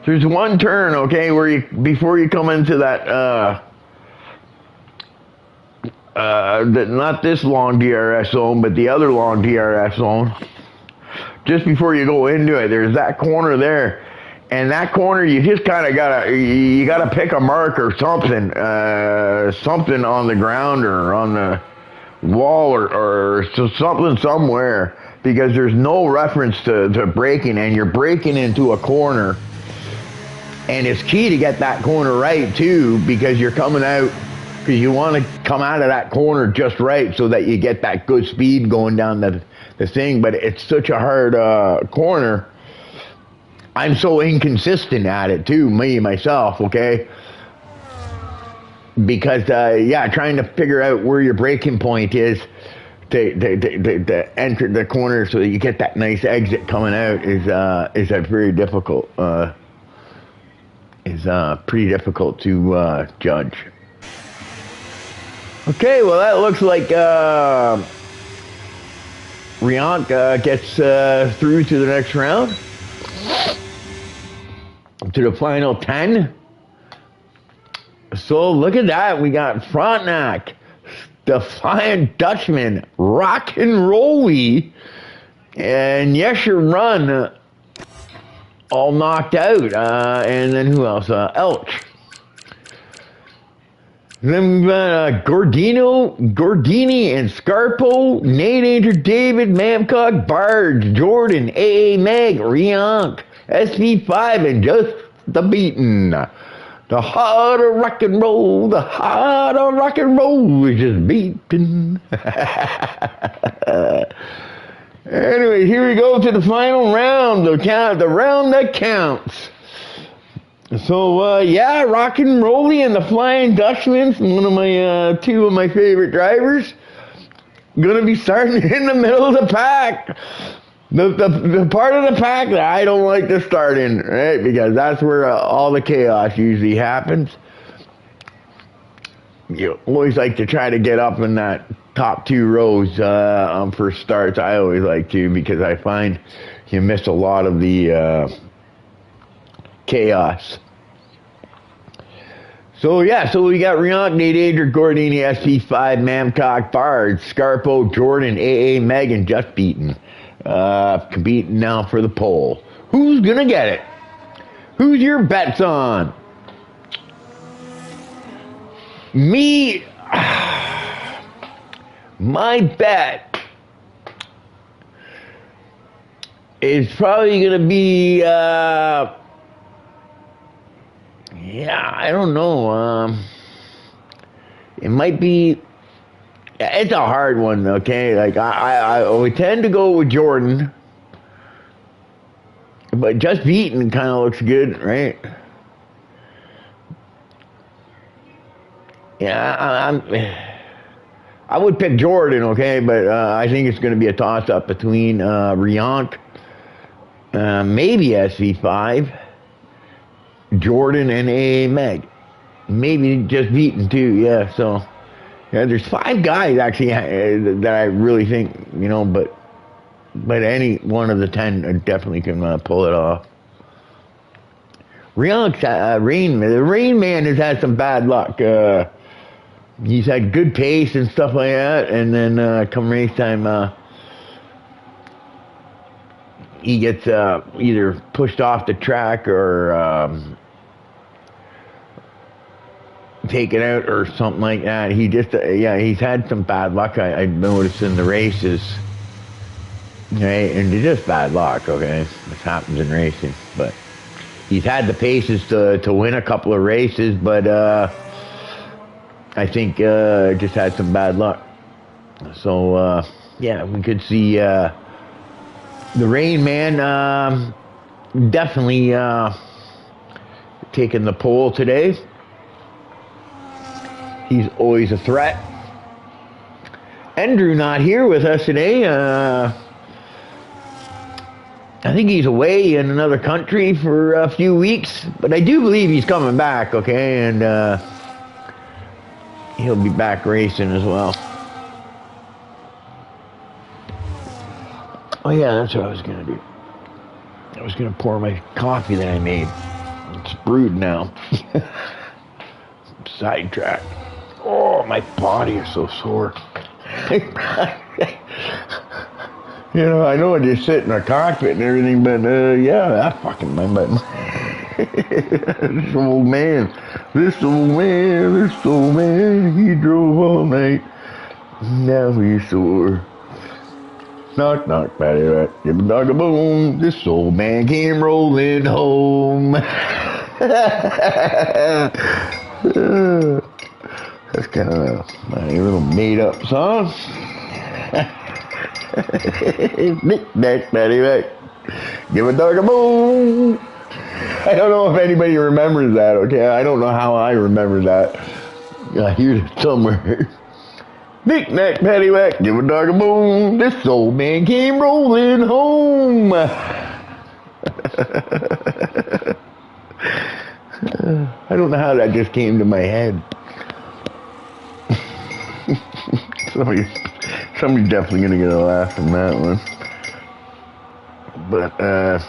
there's one turn, okay, where you, before you come into that, not this long DRS zone, but the other long DRS zone, just before you go into it, there's that corner there. And that corner, you just kind of gotta pick a mark or something, something on the ground or on the wall or something somewhere, because there's no reference to braking, and you're braking into a corner, and it's key to get that corner right too, because you're coming out, because you want to come out of that corner just right so that you get that good speed going down the thing. But it's such a hard corner. I'm so inconsistent at it too, myself, okay? Because, yeah, trying to figure out where your braking point is to enter the corner so that you get that nice exit coming out is a very difficult, pretty difficult to judge. Okay, well, that looks like Riank gets through to the next round. to the final 10. So look at that. We got Frontenac, the Flying Dutchman, Rock and Rolly, and Yes Your Run, all knocked out. And then who else? Elch. Then we got Gordini and Scarpo, Nate Anger, David, Mamcock, Barge, Jordan, A.A. Meg, Rionk, SV5, and Just the Beaten. The heart of rock and roll, the heart of rock and roll is just beating. Anyway, here we go to the final round, the round that counts. So, yeah, Rock and Rolly and the Flying Dutchman, one of my, two of my favorite drivers, gonna be starting in the middle of the pack. The part of the pack that I don't like to start in, right? Because that's where all the chaos usually happens. You always like to try to get up in that top 2 rows on first starts. I always like to, because I find you miss a lot of the chaos. So yeah, so we got Rionk, Nate Ager, Gordini, SP5, Mamcock, Bard, Scarpo, Jordan, AA, Megan, Just Beaten. Competing now for the pole. Who's gonna get it? Who's your bets on? Me, my bet is probably gonna be, yeah, I don't know, it might be, it's a hard one, okay? Like, I would tend to go with Jordan, but Just Beaten kind of looks good, right? Yeah, I would pick Jordan, okay? But I think it's going to be a toss-up between Rionk, maybe SV5, Jordan, and A. Meg. Maybe Just Beaten, too, yeah, so... Yeah, there's 5 guys actually that I really think, you know, but any one of the 10 definitely can pull it off. Rionk's the Rain Man has had some bad luck. He's had good pace and stuff like that, and then come race time, he gets either pushed off the track or taken out or something like that. He just, yeah, he's had some bad luck, I noticed in the races. Okay, and it's just bad luck, okay? This happens in racing, but he's had the paces to win a couple of races, but I think just had some bad luck. So, yeah, we could see the Rain Man definitely taking the pole today. He's always a threat. Andrew not here with us today. I think he's away in another country for a few weeks, but I do believe he's coming back, okay? And he'll be back racing as well. Oh yeah, that's what I was gonna do. I was gonna pour my coffee that I made. It's brewed now. Sidetrack. Oh, my body is so sore. You know, I know I just sit in a cockpit and everything, but yeah, that fucking my butt. This old man, he drove all night. Now he's sore. Knock, knock, patty rat, give a dog a bone. This old man came rolling home. That's kind of a little made-up song. Knick-knack, paddywhack, give a dog a bone. I don't know if anybody remembers that, okay? I don't know how I remember that. I hear it somewhere. Knick-knack, paddywhack, give a dog a bone. This old man came rolling home. I don't know how that just came to my head. Somebody's definitely gonna get a laugh from that one. But yeah.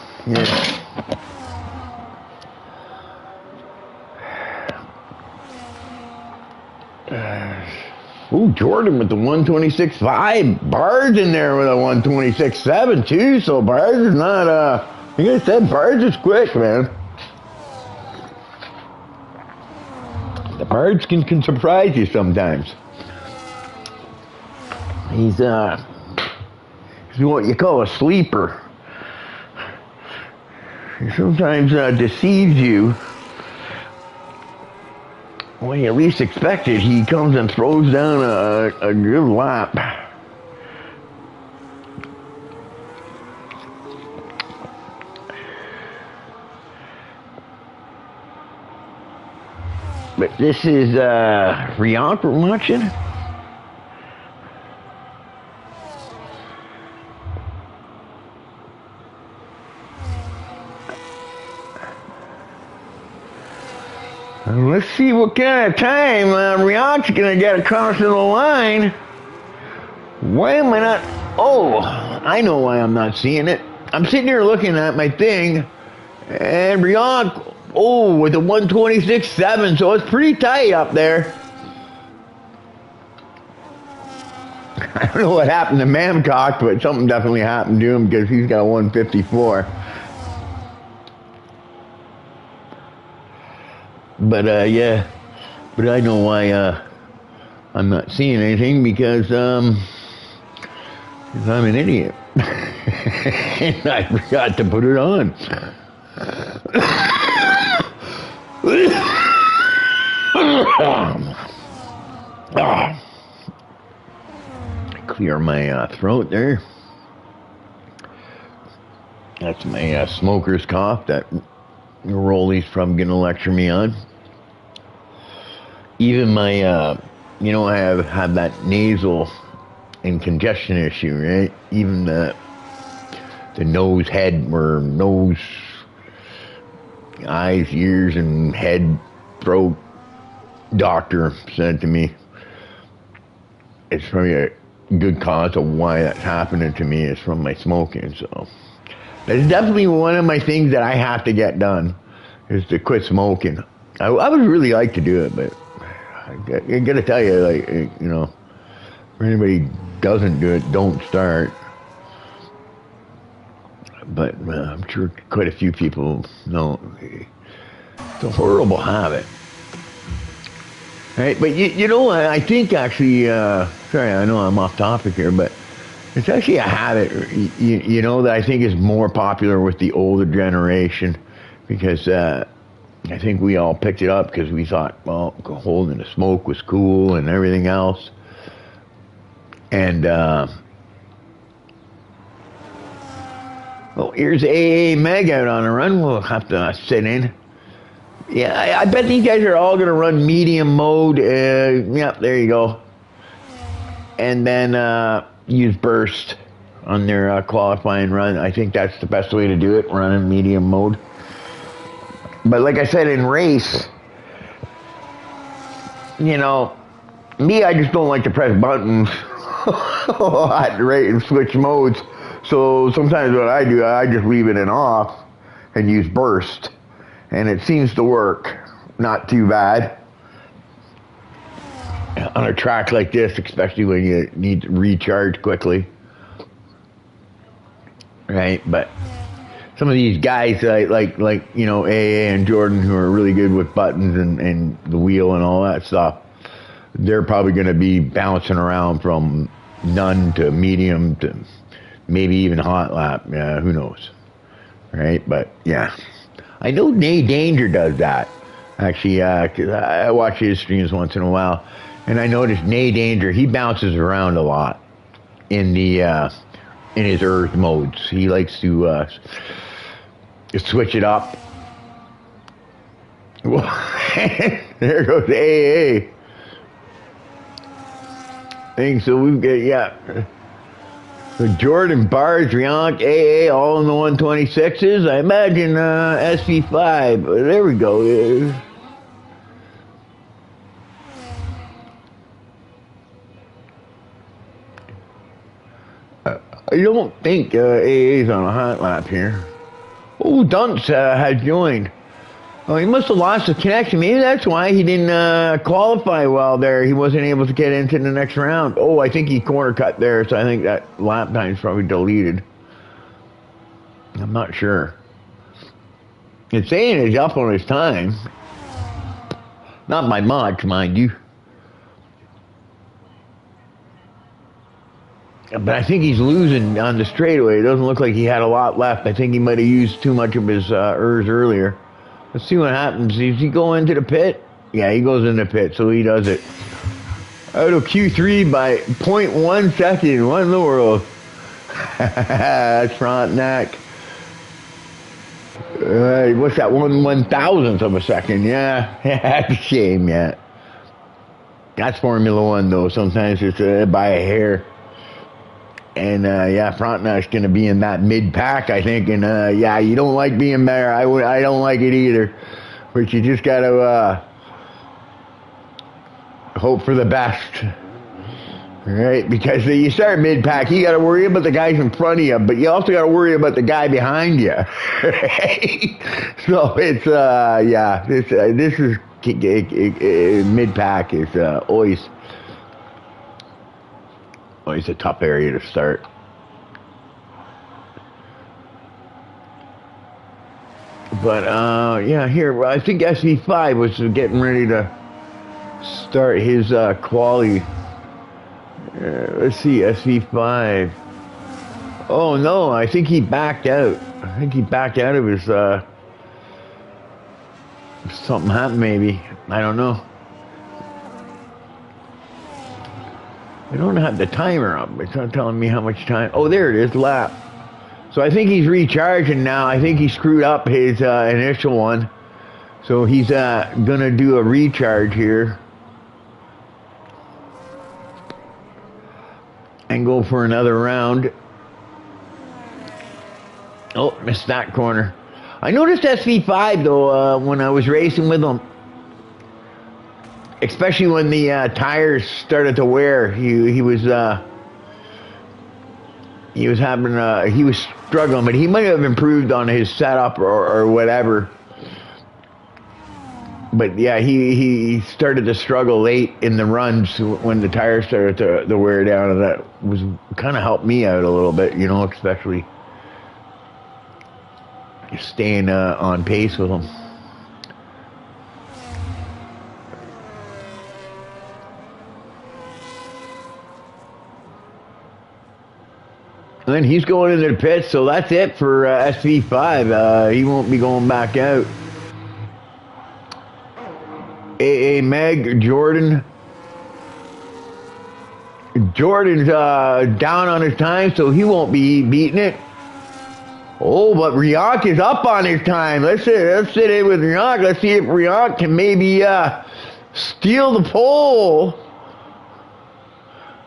Ooh, Jordan with the 126.5. Bards in there with a 126.7 too. So Bards is not, like I said, Bards is quick, man. The Bards can surprise you sometimes. He's what you call a sleeper. He sometimes deceives you. When you least expect it, he comes and throws down a good lap. But this is Riant we're watching. Let's see what kind of time Riant's gonna get across the line. Why am I not? Oh, I know why I'm not seeing it. I'm sitting here looking at my thing, and Riant, with a 126.7, so it's pretty tight up there. I don't know what happened to Mamcock, but something definitely happened to him because he's got a 154. But yeah, but I know why I'm not seeing anything because I'm an idiot and I forgot to put it on. Clear my throat there. That's my smoker's cough that Rolly's probably gonna lecture me on. Even my, I have that nasal and congestion issue, right? Even the nose, head, or nose, eyes, ears, and head, throat doctor said to me, it's probably a good cause of why that's happening to me is from my smoking. So that's definitely one of my things that I have to get done is to quit smoking. I would really like to do it, but I gotta tell you, like, if anybody doesn't do it, don't start. But I'm sure quite a few people know it's a horrible habit. Right, but I think actually, sorry, I know I'm off topic here, but it's actually a habit, that I think is more popular with the older generation because I think we all picked it up because we thought, well, holding a smoke was cool and everything else. And, here's AA Meg out on a run. We'll have to sit in. Yeah, I bet these guys are all going to run medium mode. Yep, there you go. And then use burst on their qualifying run. I think that's the best way to do it, running medium mode. But like I said, in race, me, I just don't like to press buttons at the rate and switch modes. So sometimes what I do, I just leave it in off and use burst. And it seems to work. Not too bad. On a track like this, especially when you need to recharge quickly. Right? But some of these guys like AA and Jordan who are really good with buttons and the wheel and all that stuff, they're probably going to be bouncing around from none to medium to maybe even hot lap. Yeah, who knows? Right? But yeah, I know Nate Danger does that actually, because I watch his streams once in a while, and I noticed Nate Danger, he bounces around a lot in his earth modes. He likes to switch it up. There goes AA. I think so. We've got so Jordan, Bars, Riant, AA, all in the 126s. I imagine SV5. There we go. I don't think AA's on a hot lap here. Oh, Dunce has joined. Oh, he must have lost the connection. Maybe that's why he didn't qualify well there. He wasn't able to get into the next round. Oh, I think he corner cut there, so I think that lap time's probably deleted. I'm not sure. It's saying he's up on his time. Not by much, mind you. But I think he's losing on the straightaway. It doesn't look like he had a lot left. I think he might have used too much of his ERS earlier. Let's see what happens. Does he go into the pit? Yeah, he goes in the pit, so he does it. Out of Q3 by 0.1 second. What in the world? That's Frontenac. What's that? 1/1000th of a second. Yeah, that's a shame, yeah. That's Formula One, though. Sometimes it's by a hair. And, yeah, Frontenac's going to be in that mid-pack, I think. And, yeah, you don't like being there. I don't like it either. But you just got to hope for the best. Right? Because you start mid-pack, you got to worry about the guys in front of you. But you also got to worry about the guy behind you. Right? So it's, yeah, this is mid-pack is always a tough area to start. But, yeah, here, I think SV5 was getting ready to start his quali. Let's see, SV5. Oh, no, I think he backed out. I think he backed out of his, something happened maybe. I don't know. I don't have the timer up. It's not telling me how much time. Oh, there it is, lap. So I think he's recharging now. I think he screwed up his initial one. So he's going to do a recharge here. And go for another round. Oh, missed that corner. I noticed SV5, though, when I was racing with him. Especially when the tires started to wear, he was struggling, but he might have improved on his setup or whatever. But yeah, he started to struggle late in the runs when the tires started to wear down, and that was kind of helped me out a little bit, you know, especially staying on pace with him. And then he's going into the pits, so that's it for SV5. He won't be going back out. AA Meg, Jordan. Jordan's down on his time, so he won't be beating it. Oh, but Riank is up on his time. Let's sit in with Riank. Let's see if Riank can maybe steal the pole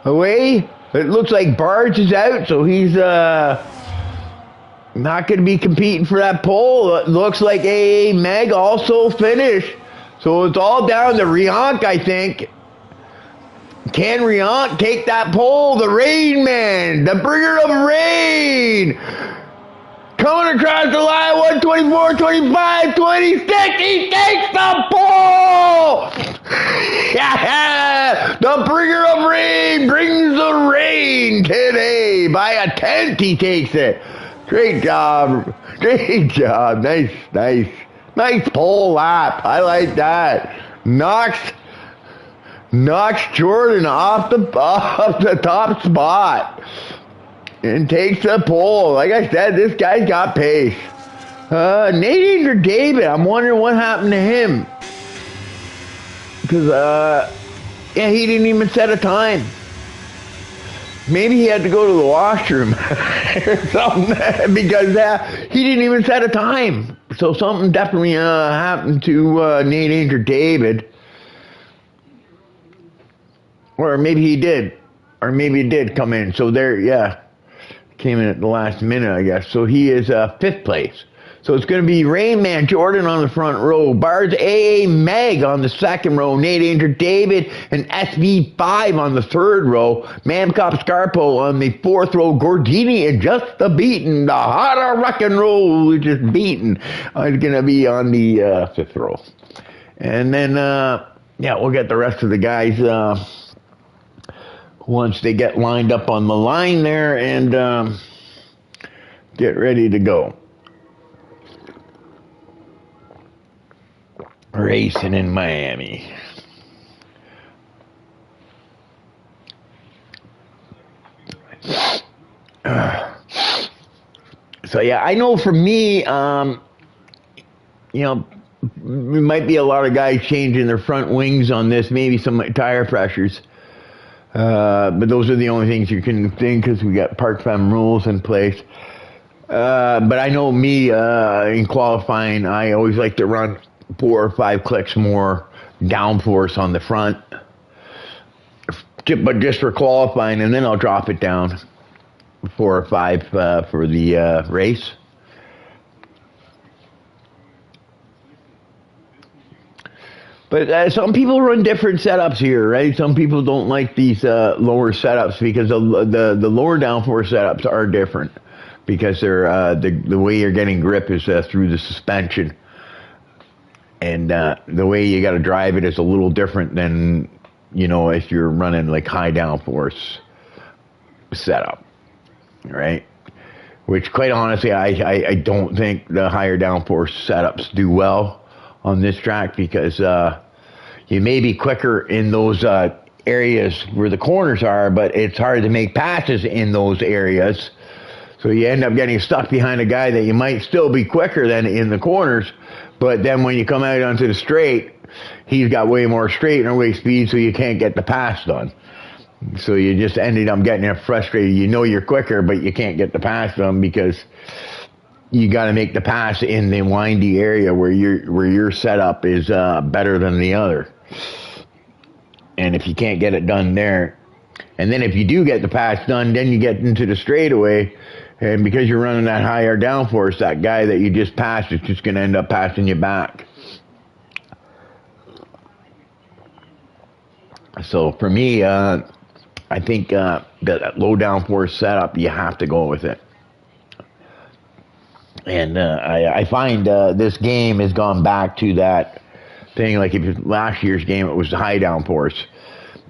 away. It looks like Barge is out, so he's not going to be competing for that pole. It looks like AA Meg also finished. So it's all down to Riank, I think. Can Riank take that pole? The Rain Man, the bringer of rain. Coming across the line, 124, 25, 26. He takes the pole! Yeah! The bringer of rain brings the rain today. By a 10th, he takes it. Great job. Great job. Nice pole lap. I like that. Knocks Jordan off the top spot. And takes the pole. Like I said, this guy's got pace. Nate David, I'm wondering what happened to him. Because, yeah, he didn't even set a time. Maybe he had to go to the washroom or something. Because he didn't even set a time. So something definitely happened to Nate David. Or maybe he did. Or maybe it did come in. So there, yeah. Came in at the last minute, I guess. So he is 5th place. So it's going to be Rain Man Jordan on the front row, Bars AA Meg on the second row, Nate Angel David and SB5 on the third row, Mamcop Scarpo on the fourth row, Gordini and Just the Beaten, the Heart of Rock and Roll, just beaten, is going to be on the fifth row. And then, yeah, we'll get the rest of the guys once they get lined up on the line there and get ready to go. Racing in Miami. So yeah, I know for me, you know, there might be a lot of guys changing their front wings on this, maybe some tire pressures. But those are the only things you can think because we got Park Fem rules in place. But I know me, in qualifying, I always like to run 4 or 5 clicks more downforce on the front, but just for qualifying, and then I'll drop it down 4 or 5 for the race. But some people run different setups here, right? Some people don't like these lower setups because the lower downforce setups are different because they're the way you're getting grip is through the suspension. And the way you got to drive it is a little different than, you know, if you're running like high downforce setup, right? Which, quite honestly, I don't think the higher downforce setups do well on this track because you may be quicker in those areas where the corners are, but it's hard to make passes in those areas. So you end up getting stuck behind a guy that you might still be quicker than in the corners. But then when you come out onto the straight, he's got way more straightaway speed, so you can't get the pass done. So you just ended up getting frustrated. You know you're quicker, but you can't get the pass done because you got to make the pass in the windy area where your setup is better than the other. And if you can't get it done there, and then if you do get the pass done, then you get into the straightaway. And because you're running that higher downforce, that guy that you just passed is just going to end up passing you back. So for me, I think that low downforce setup, you have to go with it. And I find this game has gone back to that thing. Like if last year's game, it was the high downforce.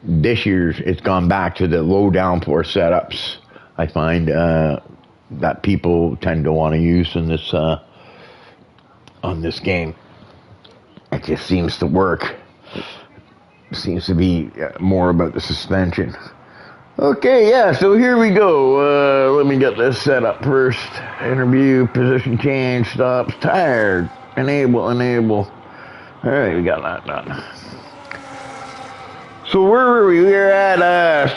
This year's, it's gone back to the low downforce setups. I find that people tend to want to use in this on this game. It just seems to work. Seems to be more about the suspension. Okay, yeah, so here we go. Let me get this set up first. Interview, position change, stops, tire, enable. All right, we got that done. So where were we? We were at,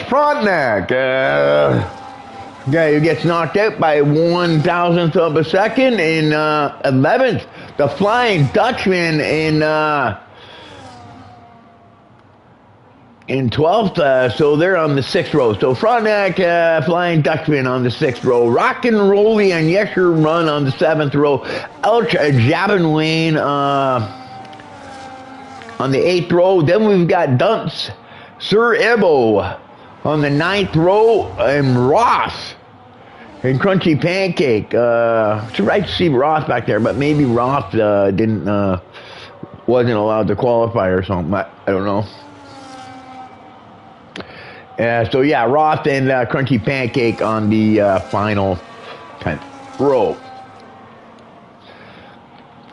Frontenac. Guy who gets knocked out by 1,000th of a second in 11th. The Flying Dutchman in 12th. So they're on the 6th row. So Frontenac, Flying Dutchman on the 6th row. Rock and Rolly and Yesher Run on the 7th row. Elch Jabin Wayne on the 8th row. Then we've got Dunce Sir Ebo on the 9th row, and Ross and Crunchy Pancake. It's right to see Ross back there, but maybe Ross wasn't allowed to qualify or something. I don't know. So yeah, Ross and Crunchy Pancake on the final 10th row.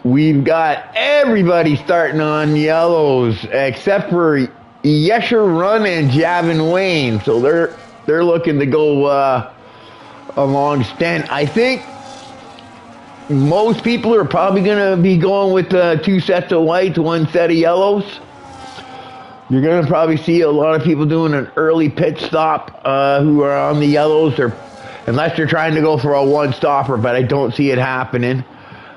We've got everybody starting on yellows except for Yesher Run and Javin Wayne, so they're looking to go a long stint. I think most people are probably going to be going with 2 sets of whites, 1 set of yellows. You're going to probably see a lot of people doing an early pit stop who are on the yellows, unless they're trying to go for a one-stopper, but I don't see it happening.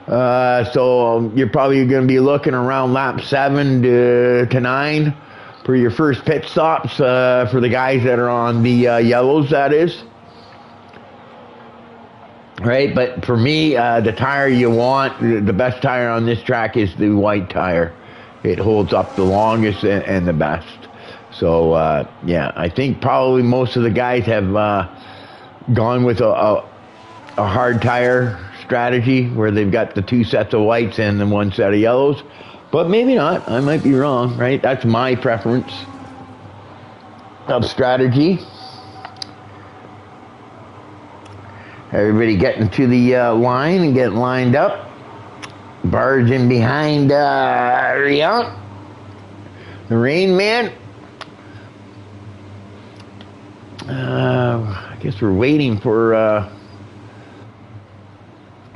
So you're probably going to be looking around lap 7 to 9 for your first pit stops for the guys that are on the yellows, that is. right? But for me, the tire you want, the best tire on this track is the white tire. It holds up the longest and the best. So, yeah, I think probably most of the guys have gone with a hard tire strategy where they've got the 2 sets of whites and then 1 set of yellows. But maybe not. I might be wrong, right? That's my preference of strategy. Everybody getting to the line and getting lined up. Barge in behind Riant, the Rain Man. I guess we're waiting for... all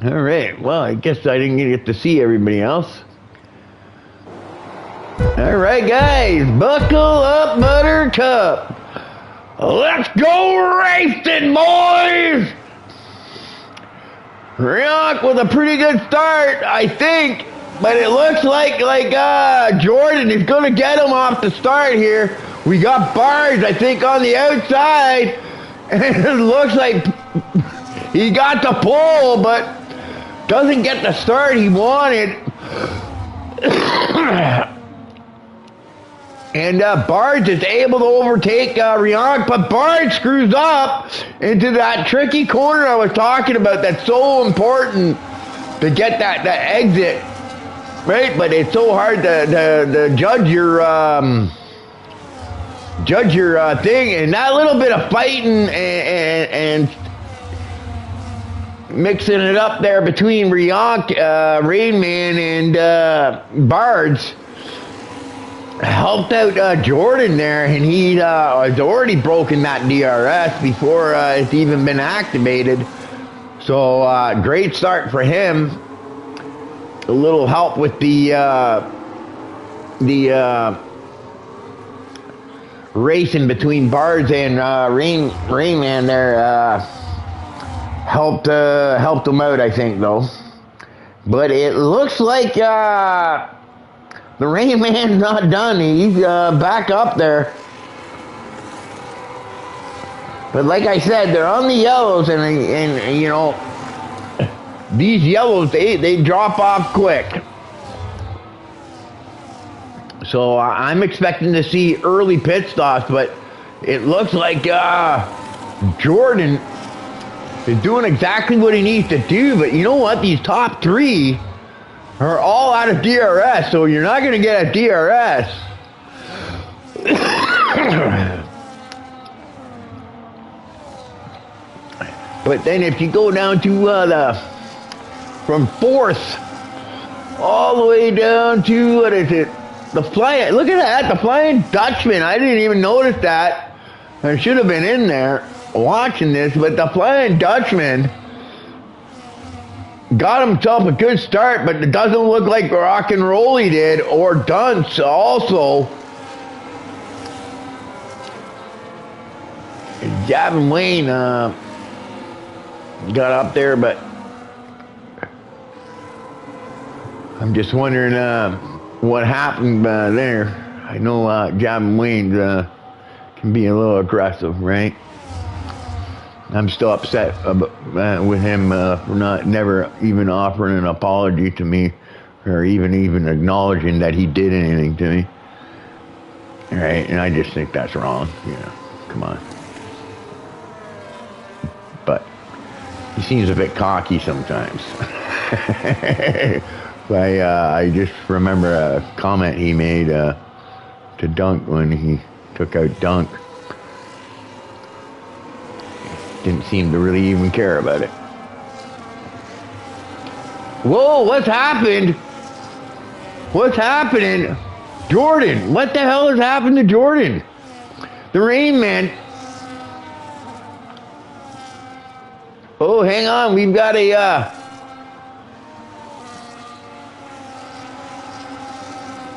right. Well, I guess I didn't get to see everybody else. All right, guys. Buckle up, Buttercup. Let's go racing, boys! Riant with a pretty good start, I think. But it looks like Jordan is going to get him off the start here. We got Barge, I think, on the outside. And it looks like he got the pole, but doesn't get the start he wanted. And Barge is able to overtake Riant, but Barge screws up into that tricky corner I was talking about. That's so important to get that exit, right? But it's so hard to judge your thing. And that little bit of fighting and mixing it up there between Riant, Rain Man, and Barge helped out Jordan there, and he has already broken that DRS before it's even been activated. So great start for him. A little help with the racing between Barge and Rain Man there helped him out, I think, though. But it looks like the Rain Man's not done. He's back up there. But like I said, they're on the yellows, and you know, these yellows, they drop off quick. So I'm expecting to see early pit stops, but it looks like Jordan is doing exactly what he needs to do. But you know what? These top 3 are all out of DRS, so you're not going to get a DRS. But then if you go down to from 4th all the way down to, what is it? The flying, look at that, the Flying Dutchman. I didn't even notice that. I should have been in there watching this, but the Flying Dutchman got himself a good start, but it doesn't look like Rock and Roll he did, or Dunce also. Gavin Wayne got up there, but I'm just wondering what happened there. I know Gavin Wayne can be a little aggressive, right? I'm still upset with him for never even offering an apology to me, or even acknowledging that he did anything to me. All right, and I just think that's wrong. Come on. But he seems a bit cocky sometimes. I just remember a comment he made to Dunk when he took out Dunk. Didn't seem to really even care about it. Whoa, what's happened? What's happening? Jordan, what the hell has happened to Jordan? The Rain Man. Oh, hang on, we've got a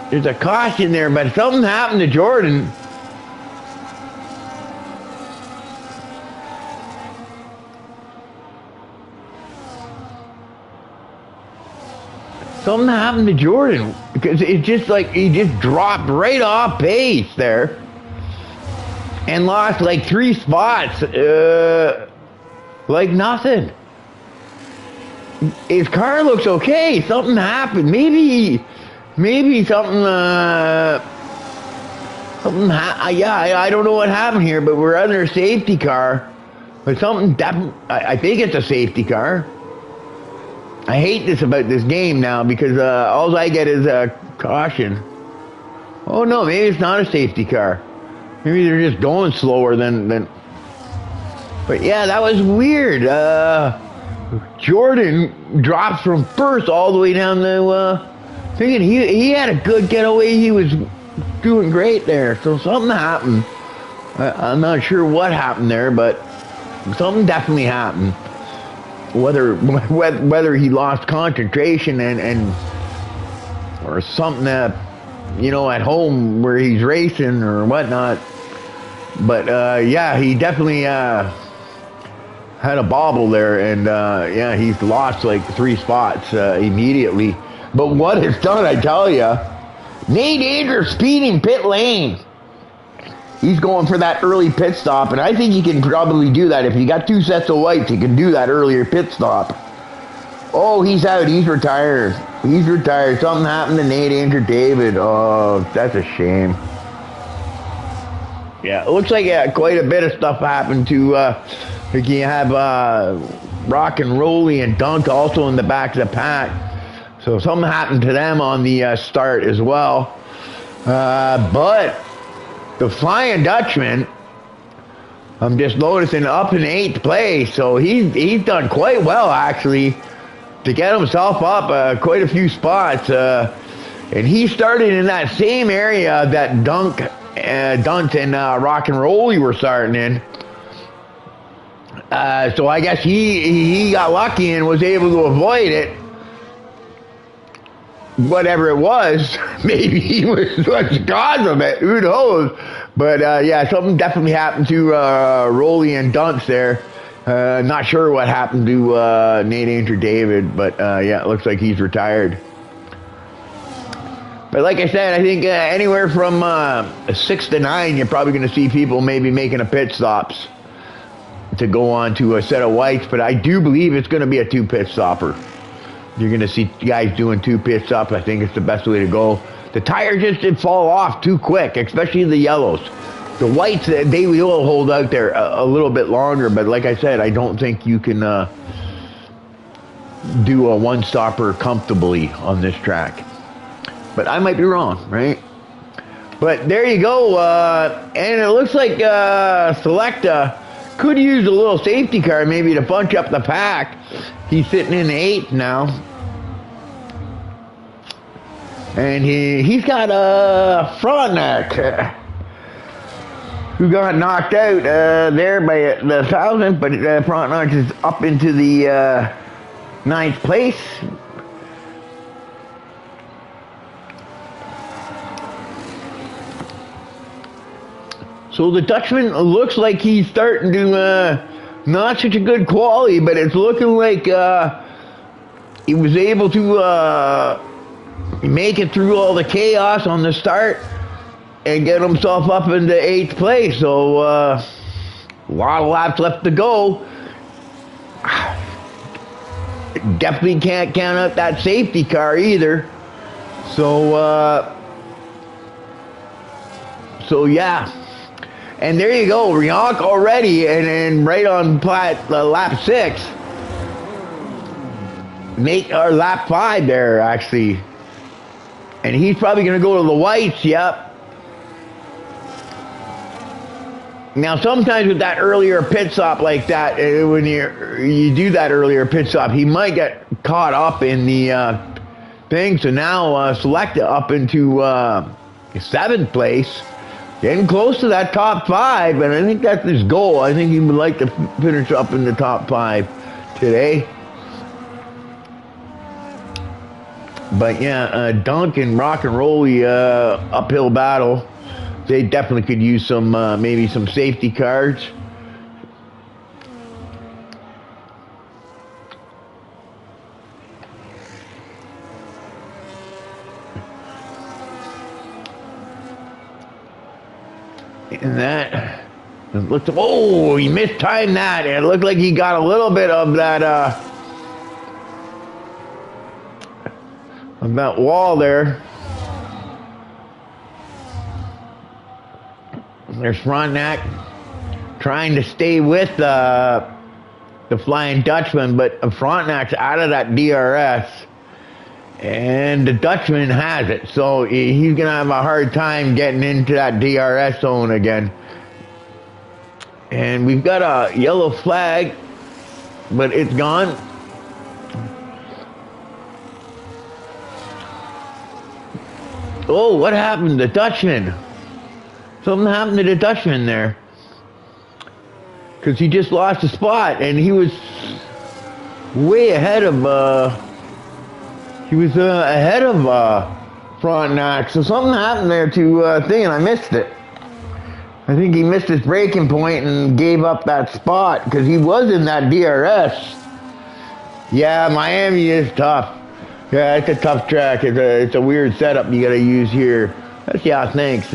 there's a caution there, but something happened to Jordan. Something happened to Jordan, because it's just like he just dropped right off pace there and lost like 3 spots like nothing. his car looks okay. Something happened. Maybe something. Yeah, I don't know what happened here, but we're under a safety car. But something. I think it's a safety car. I hate this about this game now because all I get is caution. Oh no, maybe it's not a safety car. Maybe they're just going slower than. But yeah, that was weird. Jordan drops from first all the way down to thinking he had a good getaway. He was doing great there. So something happened. I'm not sure what happened there, but something definitely happened. Whether he lost concentration and or something that, you know, at home where he's racing or whatnot. But yeah, he definitely had a bobble there, and yeah, he's lost like 3 spots immediately. But what it's done, I tell you, Nate Andrews speeding pit lane. He's going for that early pit stop, and I think you can probably do that. If you got 2 sets of whites, you can do that earlier pit stop. Oh, he's out. He's retired. He's retired. Something happened to Nate Andrews David. Oh, that's a shame. Yeah, it looks like quite a bit of stuff happened to, like you have Rock and Rolly and Dunk also in the back of the pack. So something happened to them on the start as well. But the Flying Dutchman, I'm just noticing, up in 8th place. So he's done quite well, actually, to get himself up quite a few spots. And he started in that same area that Dunk and Rock and Rolly were starting in. So I guess he got lucky and was able to avoid it. Whatever it was, maybe he was the cause of it. Who knows? But yeah, something definitely happened to Rolly and Dunce there. Not sure what happened to Nate Andrews David, but yeah, it looks like he's retired. But like I said, I think anywhere from 6 to 9, you're probably going to see people maybe making a pit stops to go on to a set of whites. But I do believe it's going to be a 2 pit stopper. You're going to see guys doing 2 pit stops. I think it's the best way to go. The tires just did fall off too quick, especially the yellows. The whites, they will hold out there a little bit longer. But like I said, I don't think you can do a 1-stopper comfortably on this track. But I might be wrong, right? But there you go. And it looks like Selecta could use a little safety car maybe to punch up the pack. He's sitting in 8th now. And he's got a Frontenac who got knocked out there by the 1,000. But Frontenac is up into the 9th place. So the Dutchman looks like he's starting to not such a good quality, but it's looking like he was able to make it through all the chaos on the start and get himself up into 8th place. So a lot of laps left to go. Definitely can't count out that safety car either. So yeah. And there you go, Rionk already, and right on lap 6. Or lap 5 there, actually. And he's probably going to go to the whites, yep. Now, sometimes with that earlier pit stop like that, when you do that earlier pit stop, he might get caught up in the thing. So now, Selecta up into 7th place. Getting close to that top 5, and I think that's his goal. I think he would like to finish up in the top 5 today. But yeah, Dunk and Rock and Rolly uphill battle. They definitely could use some maybe some safety cars. And that, it looked, oh, he mistimed that. It looked like he got a little bit of that of that wall there. There's Frontenac trying to stay with the Flying Dutchman, but Frontenac's out of that DRS, and the Dutchman has it, so he's gonna have a hard time getting into that DRS zone again. And we've got a yellow flag, but it's gone. Oh, what happened? The Dutchman. Something happened to the Dutchman there. Because he just lost a spot, and he was way ahead of, Frontenac. So something happened there to, thing, and I missed it. I think he missed his braking point and gave up that spot, because he was in that DRS. Yeah, Miami is tough. Yeah, it's a tough track. It's a weird setup you gotta use here. Yeah, thanks.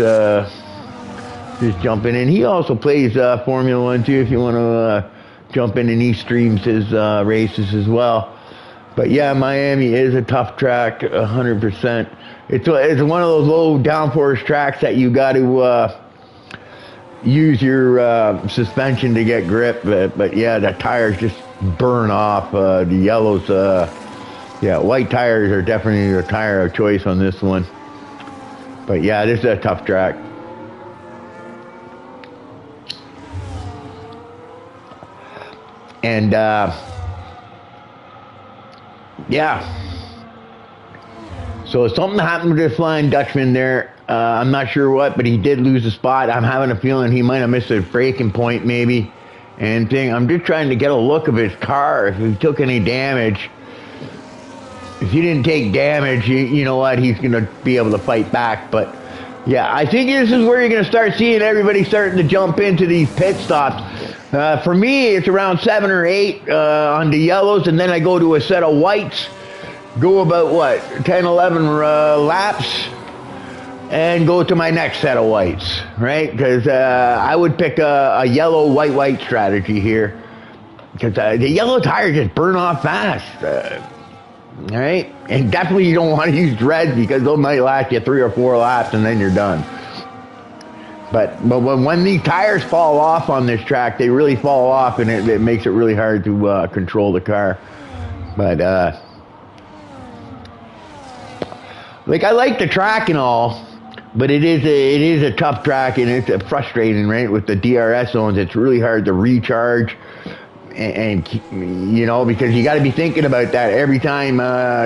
Just jumping in. He also plays Formula One too. If you want to jump in, and he streams his races as well. But yeah, Miami is a tough track, 100%. It's one of those low downforce tracks that you got to use your suspension to get grip. But yeah, the tires just burn off. The yellows. Yeah, white tires are definitely your tire of choice on this one. But yeah, this is a tough track. And yeah, so something happened with this Flying Dutchman there. I'm not sure what, but he did lose a spot. I'm having a feeling he might have missed a braking point maybe. And I'm just trying to get a look of his car, if he took any damage. If he didn't take damage, you know what, he's going to be able to fight back. But yeah, I think this is where you're going to start seeing everybody starting to jump into these pit stops. For me, it's around 7 or 8 on the yellows, and then I go to a set of whites, go about, 10, 11 laps, and go to my next set of whites, right? Because I would pick a yellow, white strategy here, because the yellow tires just burn off fast, all right? And definitely you don't want to use reds, because those might last you 3 or 4 laps, and then you're done. But when these tires fall off on this track, they really fall off, and it makes it really hard to control the car. But like, I like the track and all, but it is a tough track, and it's frustrating, right? With the DRS zones, it's really hard to recharge, and you know, because you got to be thinking about that every time.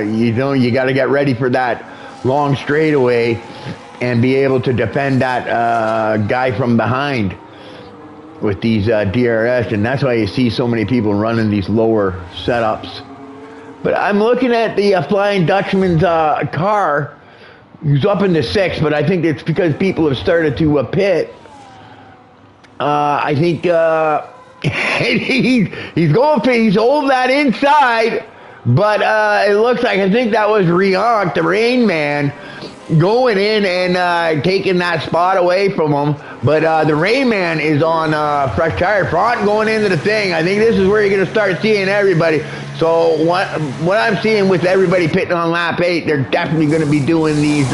You got to get ready for that long straightaway and be able to defend that guy from behind with these DRS, and that's why you see so many people running these lower setups. But I'm looking at the Flying Dutchman's car. He's up in the 6th, but I think it's because people have started to pit. I think he's holding that inside, but it looks like, I think that was Riant, the Rain Man, going in and taking that spot away from him. But the Rain Man is on fresh tire front going into the thing. I think this is where you're going to start seeing everybody. So what I'm seeing with everybody pitting on lap 8, they're definitely going to be doing these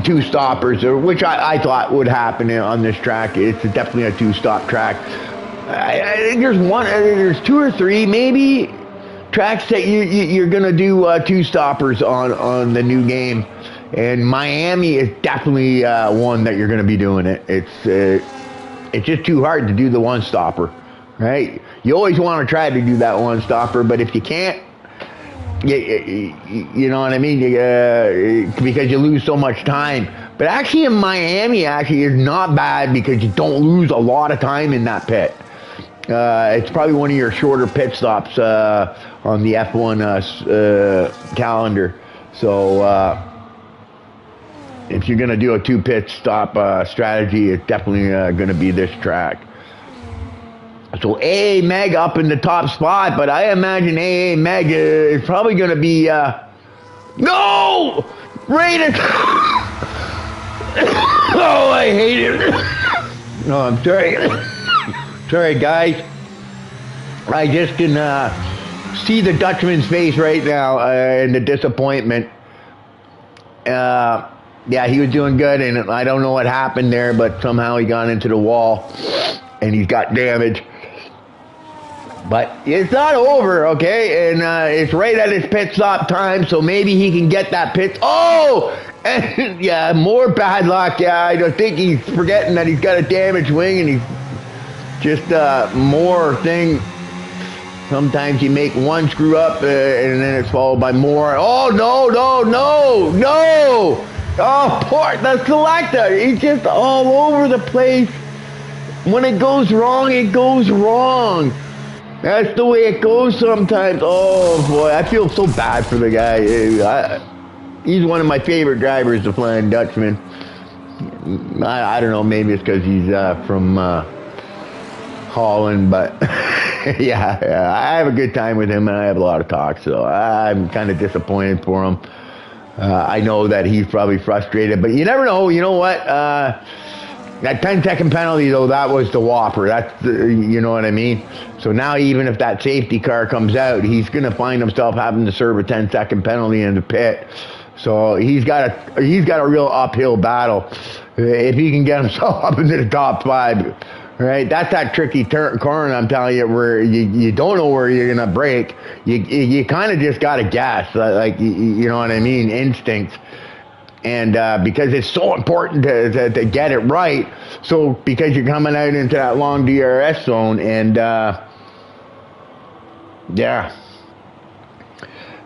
2 stoppers, which I thought would happen on this track. It's definitely a 2-stop track. I think there's 2 or 3 maybe tracks that you're gonna do 2 stoppers on the new game, and Miami is definitely one that you're gonna be doing it. It's just too hard to do the 1 stopper, right? You always want to try to do that 1 stopper, but if you can't, you know what I mean, because you lose so much time. But actually in Miami is not bad, because you don't lose a lot of time in that pit. It's probably one of your shorter pit stops on the F1 calendar. So if you're going to do a 2 pit stop strategy, it's definitely going to be this track. So AA Meg up in the top spot, but I imagine AA Meg is probably going to be no! Rated! Oh, I hate it. No, I'm sorry. Sorry, guys. I just can see the Dutchman's face right now and the disappointment. Yeah, he was doing good, and I don't know what happened there, but somehow he got into the wall, and he's got damage. But it's not over, okay? And it's right at his pit stop time, so maybe he can get that pit. Oh! And, yeah, more bad luck. Yeah, I think he's forgetting that he's got a damaged wing, and he's just more thing. Sometimes you make one screw up, and then it's followed by more. Oh, no, no, no, no! Oh, poor the selector. He's just all over the place. When it goes wrong, it goes wrong. That's the way it goes sometimes. Oh, boy, I feel so bad for the guy. He's one of my favorite drivers, the Flying Dutchman. I don't know, maybe it's because he's from Holland, but yeah, I have a good time with him, and I have a lot of talk, so I'm kind of disappointed for him. I know that he's probably frustrated, but you never know. You know what? That 10-second penalty, though, that was the whopper. That's you know what I mean? So now even if that safety car comes out, he's going to find himself having to serve a 10-second penalty in the pit. So he's got a real uphill battle if he can get himself up into the top 5. Right, that's that tricky corner, I'm telling you, where you don't know where you're gonna brake. You kind of just gotta guess, like you know what I mean, instincts. And because it's so important to get it right. So because you're coming out into that long DRS zone, and yeah.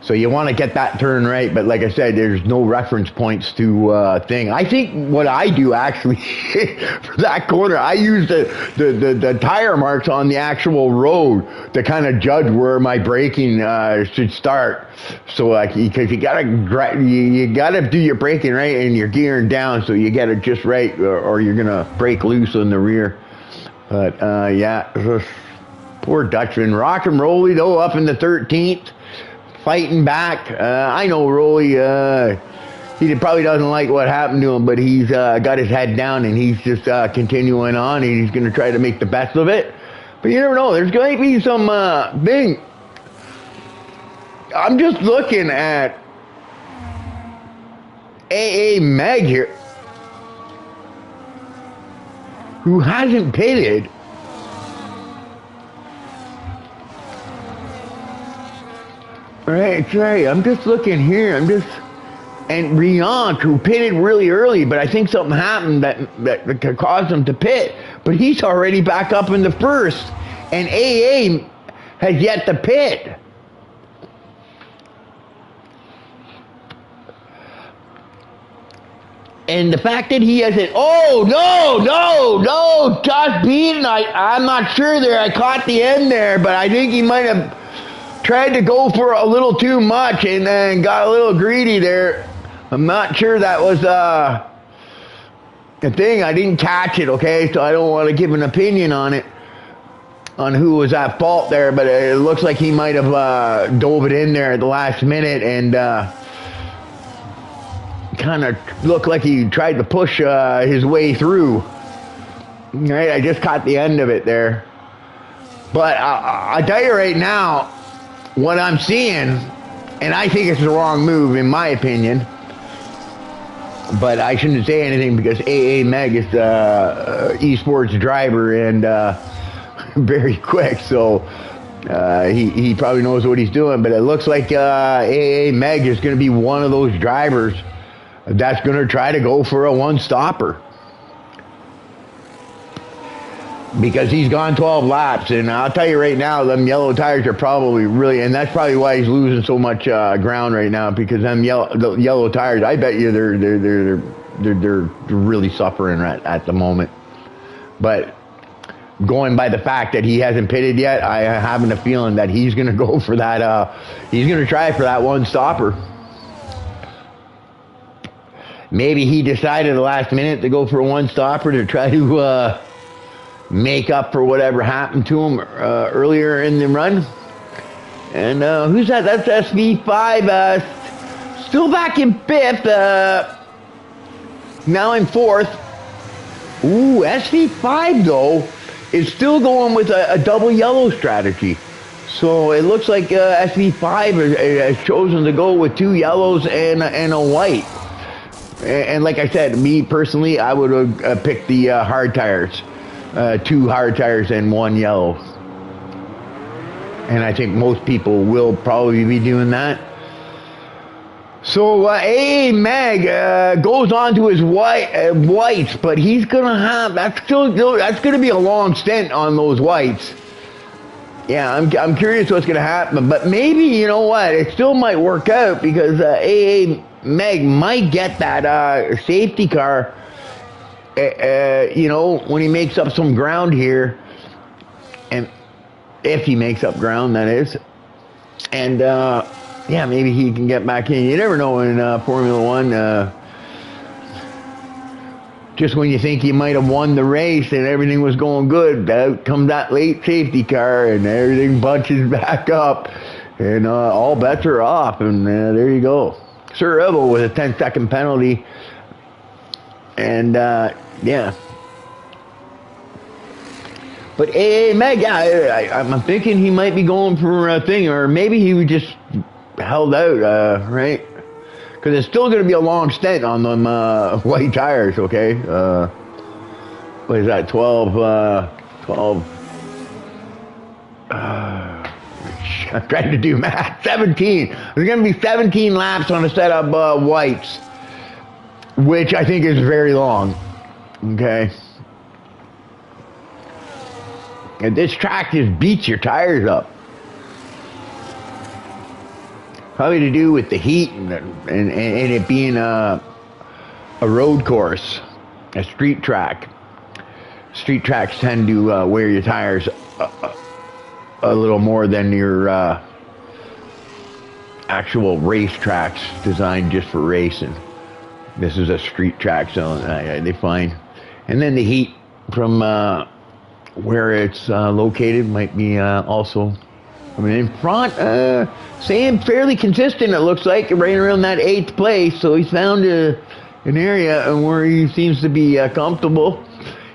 So you want to get that turn right, but like I said, there's no reference points to thing. I think what I do actually for that corner, I use the tire marks on the actual road to kind of judge where my braking should start. So like, because you gotta do your braking right, and you're gearing down, so you get it just right, or you're gonna break loose on the rear. But yeah, poor Dutchman, rock and rolly though, up in the 13th. Fighting back. I know Rolly, he probably doesn't like what happened to him, but he's got his head down, and he's just continuing on, and he's going to try to make the best of it. But you never know. There's going to be some thing. I'm just looking at AA Meg here, who hasn't pitted. Right. I'm just looking here. And Riant, who pitted really early, but I think something happened that caused him to pit. But he's already back up in the first, and AA has yet to pit. And the fact that he hasn't, no, Josh Beaton, I'm not sure there. I caught the end there, but I think he might have tried to go for a little too much and then got a little greedy there. I'm not sure that was the thing. I didn't catch it, okay? So I don't want to give an opinion on it, on who was at fault there, but it looks like he might have dove it in there at the last minute and kind of looked like he tried to push his way through. Right, I just caught the end of it there. But I tell you right now, what I'm seeing, and I think it's the wrong move in my opinion, but I shouldn't say anything because AA Meg is esports driver and very quick, so he probably knows what he's doing. But it looks like AA Meg is going to be one of those drivers that's going to try to go for a one-stopper, because he's gone 12 laps, and I'll tell you right now, them yellow tires are probably really, and that's probably why he's losing so much ground right now, because the yellow tires, I bet you they're really suffering at the moment. But going by the fact that he hasn't pitted yet, I having a feeling that he's going to go for that. He's going to try for that one stopper. Maybe he decided at the last minute to go for a one stopper to try to make up for whatever happened to him earlier in the run. And who's that? That's SV5, still back in 5th, now in 4th. Ooh, SV5 though is still going with a double yellow strategy. So it looks like SV5 has chosen to go with 2 yellows and a white. And like I said, me personally, I would have picked the hard tires. 2 hard tires and 1 yellow. And I think most people will probably be doing that. So A Mag goes on to his whites, but he's gonna have that's gonna be a long stint on those whites. Yeah, I'm curious what's gonna happen, but maybe, you know what, it still might work out because A Mag might get that safety car. You know, when he makes up some ground here, and if he makes up ground, that is, and yeah, maybe he can get back in. You never know in Formula One. Just when you think you might have won the race and everything was going good, out comes that late safety car and everything bunches back up, and all bets are off. And there you go, Sir Rebel with a 10-second penalty, and yeah. But Meg, yeah, I'm thinking he might be going for a thing, or maybe he just held out, right? Because it's still going to be a long stint on them white tires, okay? What is that, 12? I'm trying to do math. 17. There's going to be 17 laps on a set of whites, which I think is very long, okay? And this track just beats your tires up. Probably to do with the heat and it being a road course, a street track. Street tracks tend to wear your tires a little more than your actual race tracks designed just for racing. This is a street track, so they find. And then the heat from where it's located might be also. I mean, in front, staying fairly consistent, it looks like, right around that 8th place. So he's found an area where he seems to be comfortable.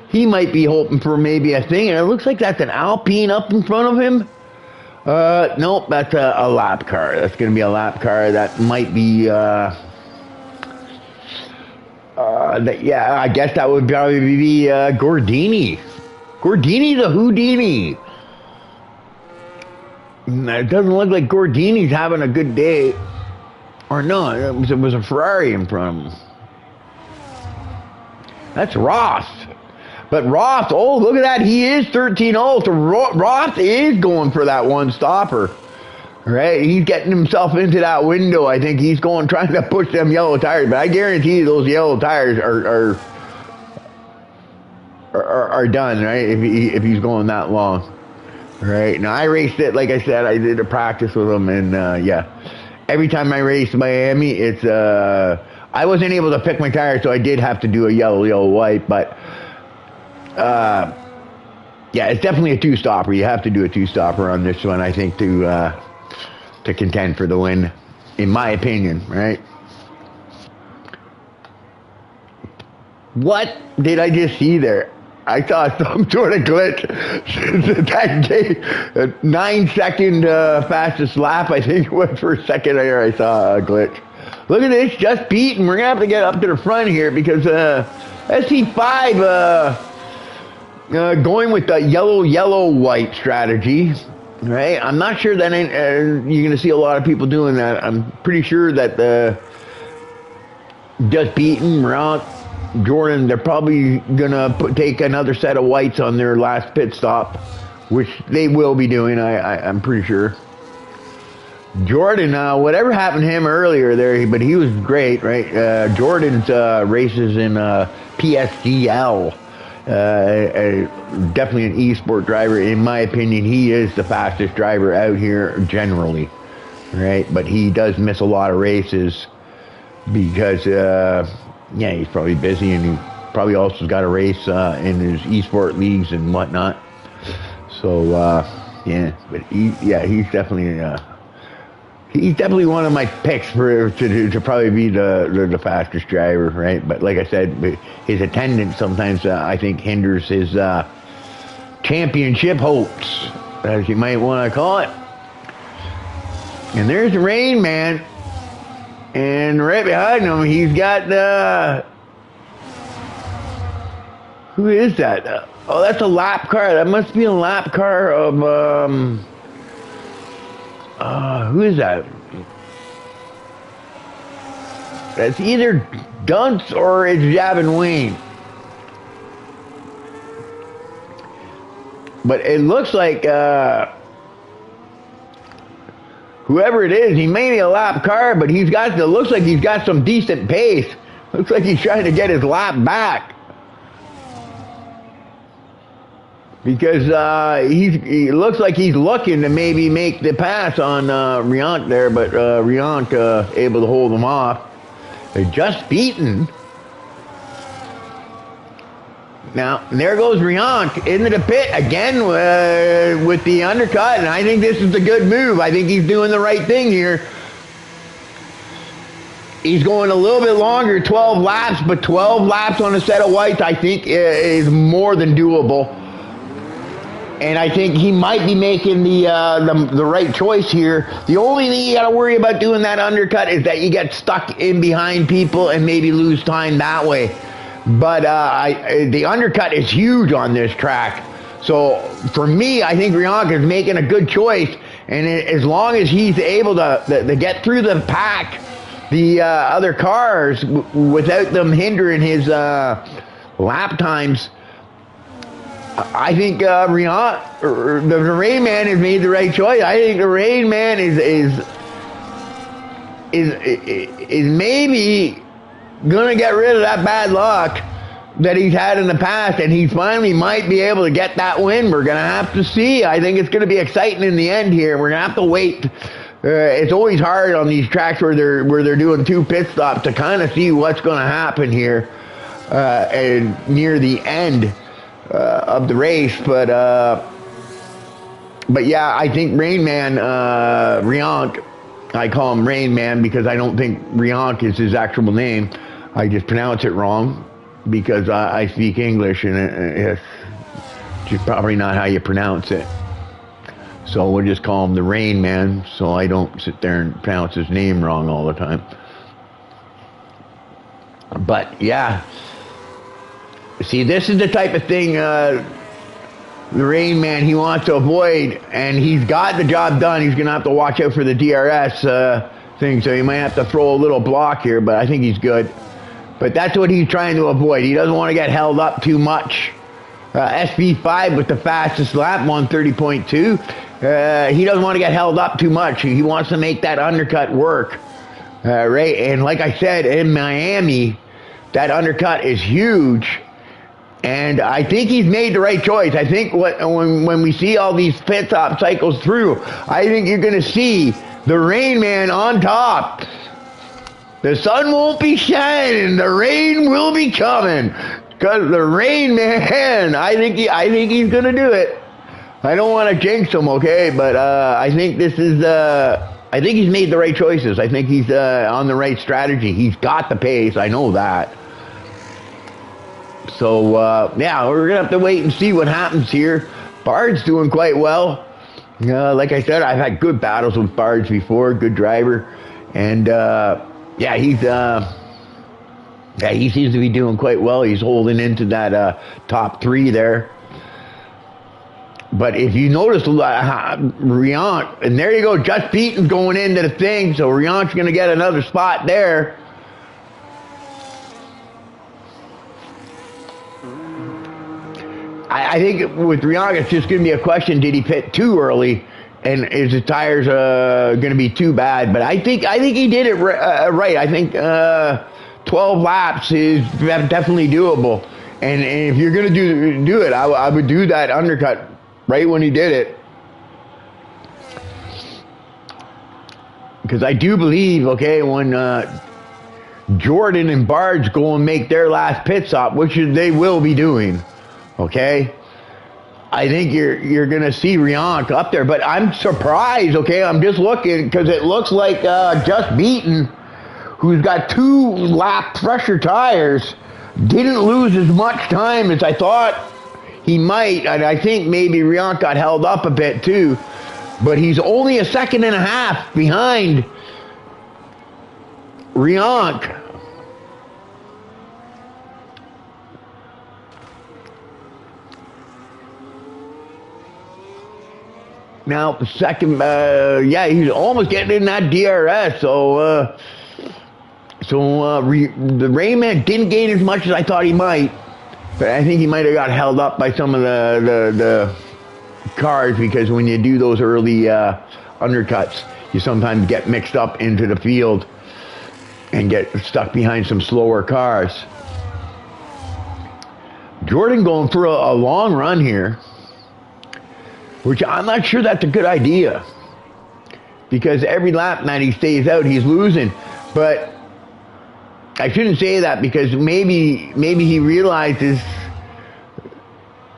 He might be hoping for maybe a thing, and it looks like that's an Alpine up in front of him. Nope, that's a lap car. That's going to be a lap car. That might be, yeah, I guess that would probably be Gordini. Gordini the Houdini. It doesn't look like Gordini's having a good day. Or no, it was a Ferrari in front of him. That's Ross. But Ross, oh, look at that. He is 13-0. So Ross is going for that one stopper. Right? He's getting himself into that window. I think he's trying to push them yellow tires. But I guarantee you those yellow tires are done, right? If he's going that long. Right, now I raced it, like I said, I did a practice with him, and yeah, every time I raced Miami, it's, I wasn't able to pick my tires, so I did have to do a yellow, white, but, yeah, it's definitely a 2-stopper. You have to do a 2-stopper on this one, I think, to contend for the win, in my opinion, right? What did I just see there? I saw some sort of glitch. That gave a 9-second fastest lap, I think it was, for a second there. I saw a glitch. Look at this, just beaten. We're going to have to get up to the front here because SC5 going with the yellow-white strategy. Right? I'm not sure that you're going to see a lot of people doing that. I'm pretty sure that just beaten, Rock, Jordan, they're probably gonna take another set of whites on their last pit stop, which they will be doing. I'm pretty sure. Jordan, whatever happened to him earlier there, but he was great, right? Jordan's races in PSGL, definitely an e-sport driver. In my opinion, he is the fastest driver out here generally, right? But he does miss a lot of races because. Yeah, he's probably busy, and he probably also got a race in his esport leagues and whatnot. So yeah, but he's definitely one of my picks to probably be the fastest driver, right? But like I said, his attendance sometimes I think hinders his championship hopes, as you might want to call it. And there's the Rain Man. And right behind him, he's got, who is that? Oh, that's a lap car. That must be a lap car of, who is that? That's either Dunce or it's Javin Wayne. But it looks like, whoever it is, he may be a lap car, but it looks like he's got some decent pace. Looks like he's trying to get his lap back. Because he looks like he's looking to maybe make the pass on Riant there, but Riant able to hold him off. They're just beaten. Now, there goes Riant into the pit again with the undercut, and I think this is a good move. I think he's doing the right thing here. He's going a little bit longer, 12 laps, but 12 laps on a set of whites, I think, is more than doable. And I think he might be making the right choice here. The only thing you got to worry about doing that undercut is that you get stuck in behind people and maybe lose time that way. But the undercut is huge on this track. So for me, I think Riant is making a good choice. And as long as he's able to get through the pack, the other cars, without them hindering his lap times, I think Riant, the Rain Man, has made the right choice. I think the Rain Man is maybe gonna get rid of that bad luck that he's had in the past, and he finally might be able to get that win. We're gonna have to see. I think it's gonna be exciting in the end here. We're gonna have to wait. It's always hard on these tracks where they're doing 2 pit stops to kind of see what's gonna happen here and near the end of the race, but yeah, I think Rain Man, Riant, I call him Rain Man because I don't think Riant is his actual name. I just pronounce it wrong because I speak English, and it's just probably not how you pronounce it. So we'll just call him the Rain Man, so I don't sit there and pronounce his name wrong all the time. But yeah. See, this is the type of thing the Rain Man, he wants to avoid, and he's got the job done. He's going to have to watch out for the DRS thing, so he might have to throw a little block here, but I think he's good. But that's what he's trying to avoid. He doesn't want to get held up too much. SV5 with the fastest lap, 130.2. He doesn't want to get held up too much. He wants to make that undercut work. Right? And like I said, in Miami, that undercut is huge. And I think he's made the right choice. I think when we see all these pit stop cycles through, I think you're going to see the Rain Man on top. The sun won't be shining. The rain will be coming. Because the Rain Man, I think he's going to do it. I don't want to jinx him, okay? But I think this is... I think he's made the right choices. I think he's on the right strategy. He's got the pace. I know that. So, yeah, we're going to have to wait and see what happens here. Bard's doing quite well. Like I said, I've had good battles with Bards before. Good driver. And, yeah, he seems to be doing quite well. He's holding into that top 3 there. But if you notice, Riant, and there you go, just beaten going into the thing. So Riant's going to get another spot there. I think with Riant, it's just going to be a question: did he pit too early, and is his tires going to be too bad? But I think he did it right. I think 12 laps is definitely doable. And if you're going to do it, I would do that undercut right when he did it, because I do believe, okay, when Jordan and Barge go and make their last pit stop, which they will be doing. Okay, I think you're gonna see Riant up there, but I'm surprised. Okay, I'm just looking because it looks like Just Beaten, who's got 2 lap pressure tires, didn't lose as much time as I thought he might, and I think maybe Riant got held up a bit too. but he's only a second and a half behind Rionk. Now, second, he's almost getting in that DRS. So the Rayman didn't gain as much as I thought he might, but I think he might have got held up by some of the cars, because when you do those early undercuts, you sometimes get mixed up into the field and get stuck behind some slower cars. Jordan going for a long run here, which I'm not sure that's a good idea, because every lap that he stays out, he's losing. But I shouldn't say that, because maybe he realizes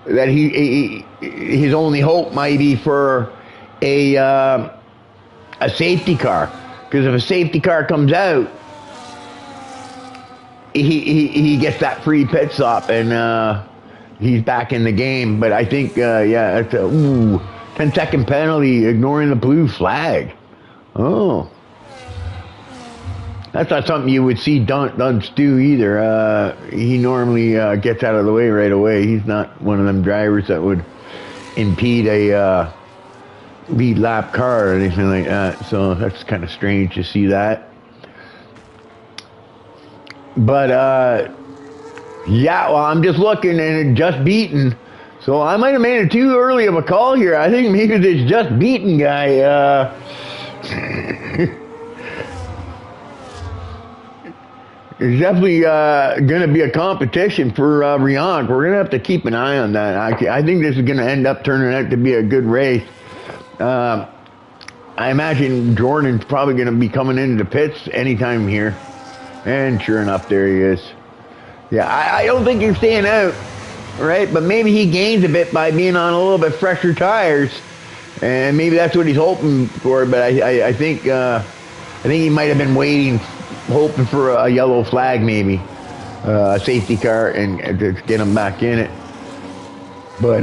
that his only hope might be for a safety car, because if a safety car comes out, he gets that free pit stop and he's back in the game. But I think it's a 10-second penalty, ignoring the blue flag. Oh, that's not something you would see Dunst do either. He normally gets out of the way right away. He's not one of them drivers that would impede a lead lap car or anything like that. So that's kind of strange to see that. But I'm just looking, and it just beaten. So I might have made it too early of a call here. I think maybe this just beaten guy is definitely going to be a competition for Rionk. We're going to have to keep an eye on that. I think this is going to end up turning out to be a good race. I imagine Jordan's probably going to be coming into the pits anytime here. And sure enough, there he is. Yeah, I don't think he's staying out, right? But maybe he gains a bit by being on a little bit fresher tires, and maybe that's what he's hoping for. But I think he might have been waiting, hoping for a yellow flag, maybe a safety car, and to get him back in it. But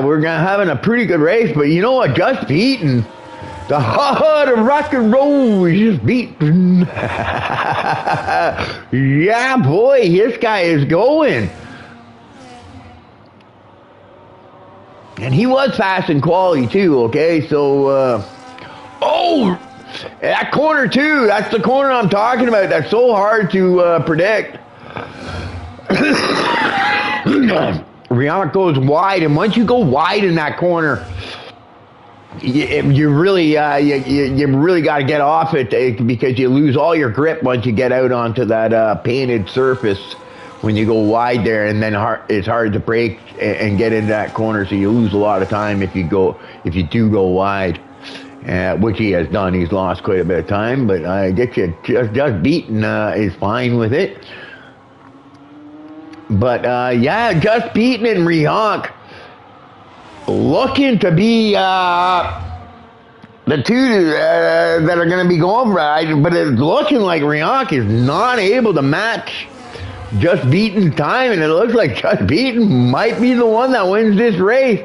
we're having a pretty good race. But you know what? Just beaten. The heart of rock and roll is just beaten. Yeah, boy, this guy is going. And he was fast in quality too, okay? So, that corner too. That's the corner I'm talking about. That's so hard to predict. Rionk goes wide, and once you go wide in that corner, you really got to get off it, because you lose all your grip once you get out onto that painted surface when you go wide there, and then it's hard to brake and get into that corner, so you lose a lot of time if you do go wide, which he has done. He's lost quite a bit of time, but I get you just beaten is fine with it. But just beaten and Rionk looking to be the two that are going to be going right, but it's looking like Rionk is not able to match Just Beaten's time, and it looks like Just Beaten might be the one that wins this race.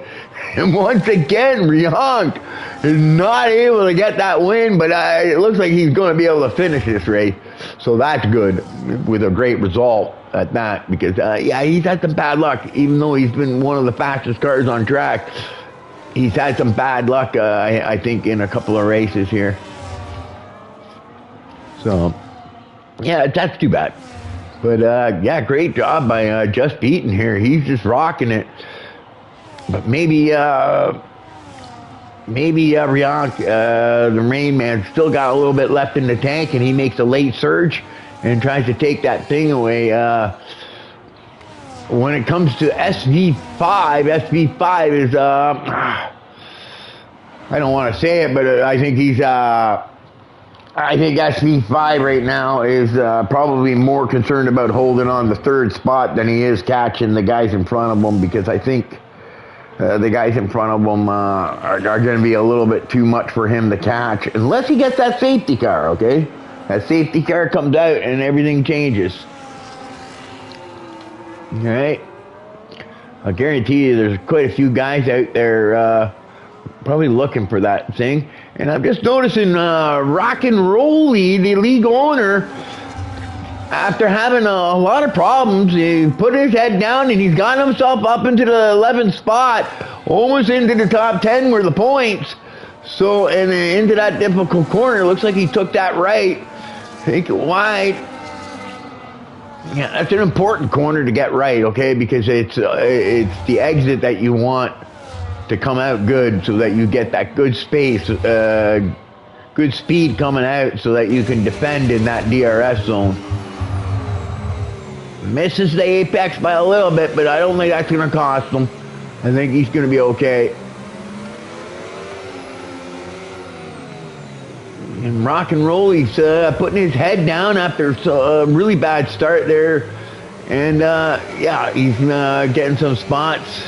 And once again, Rionk is not able to get that win, but it looks like he's going to be able to finish this race. So that's good, with a great result at that, because he's had some bad luck. Even though he's been one of the fastest cars on track, he's had some bad luck, I think, in a couple of races here. So, yeah, that's too bad. But, great job by Just Beaten here. He's just rocking it. But maybe Rionk, the Rain Man, still got a little bit left in the tank, and he makes a late surge and tries to take that thing away. When it comes to SV5 is, I don't want to say it, but I think I think SV5 right now is probably more concerned about holding on the third spot than he is catching the guys in front of him, because I think the guys in front of him are going to be a little bit too much for him to catch, unless he gets that safety car, okay? That safety car comes out and everything changes. All right? I guarantee you there's quite a few guys out there probably looking for that thing. And I'm just noticing Rock and Rolly, the league owner, after having a lot of problems, he put his head down and he's gotten himself up into the 11th spot, almost into the top 10 were the points. So, and into that difficult corner, looks like he took that right, take it wide. Yeah, that's an important corner to get right, okay? Because it's the exit that you want to come out good, so that you get that good space, good speed coming out, so that you can defend in that DRS zone. Misses the apex by a little bit, but I don't think that's going to cost him. I think he's going to be okay. And Rock and Roll, he's putting his head down after a really bad start there. And yeah, he's getting some spots.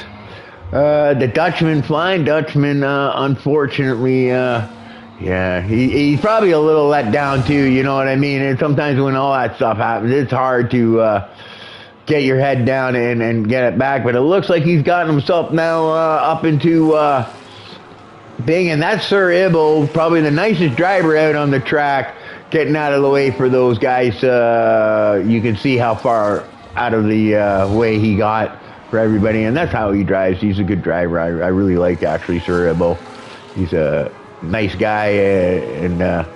The Dutchman, Flying Dutchman, unfortunately, yeah, he's probably a little let down too, you know what I mean? And sometimes when all that stuff happens, it's hard to get your head down and get it back. But it looks like he's gotten himself now up into Bing, and that's Sir Ibbo, probably the nicest driver out on the track, getting out of the way for those guys. You can see how far out of the way he got for everybody, and that's how he drives. He's a good driver. I really like, actually, Sir Ibbo. He's a nice guy and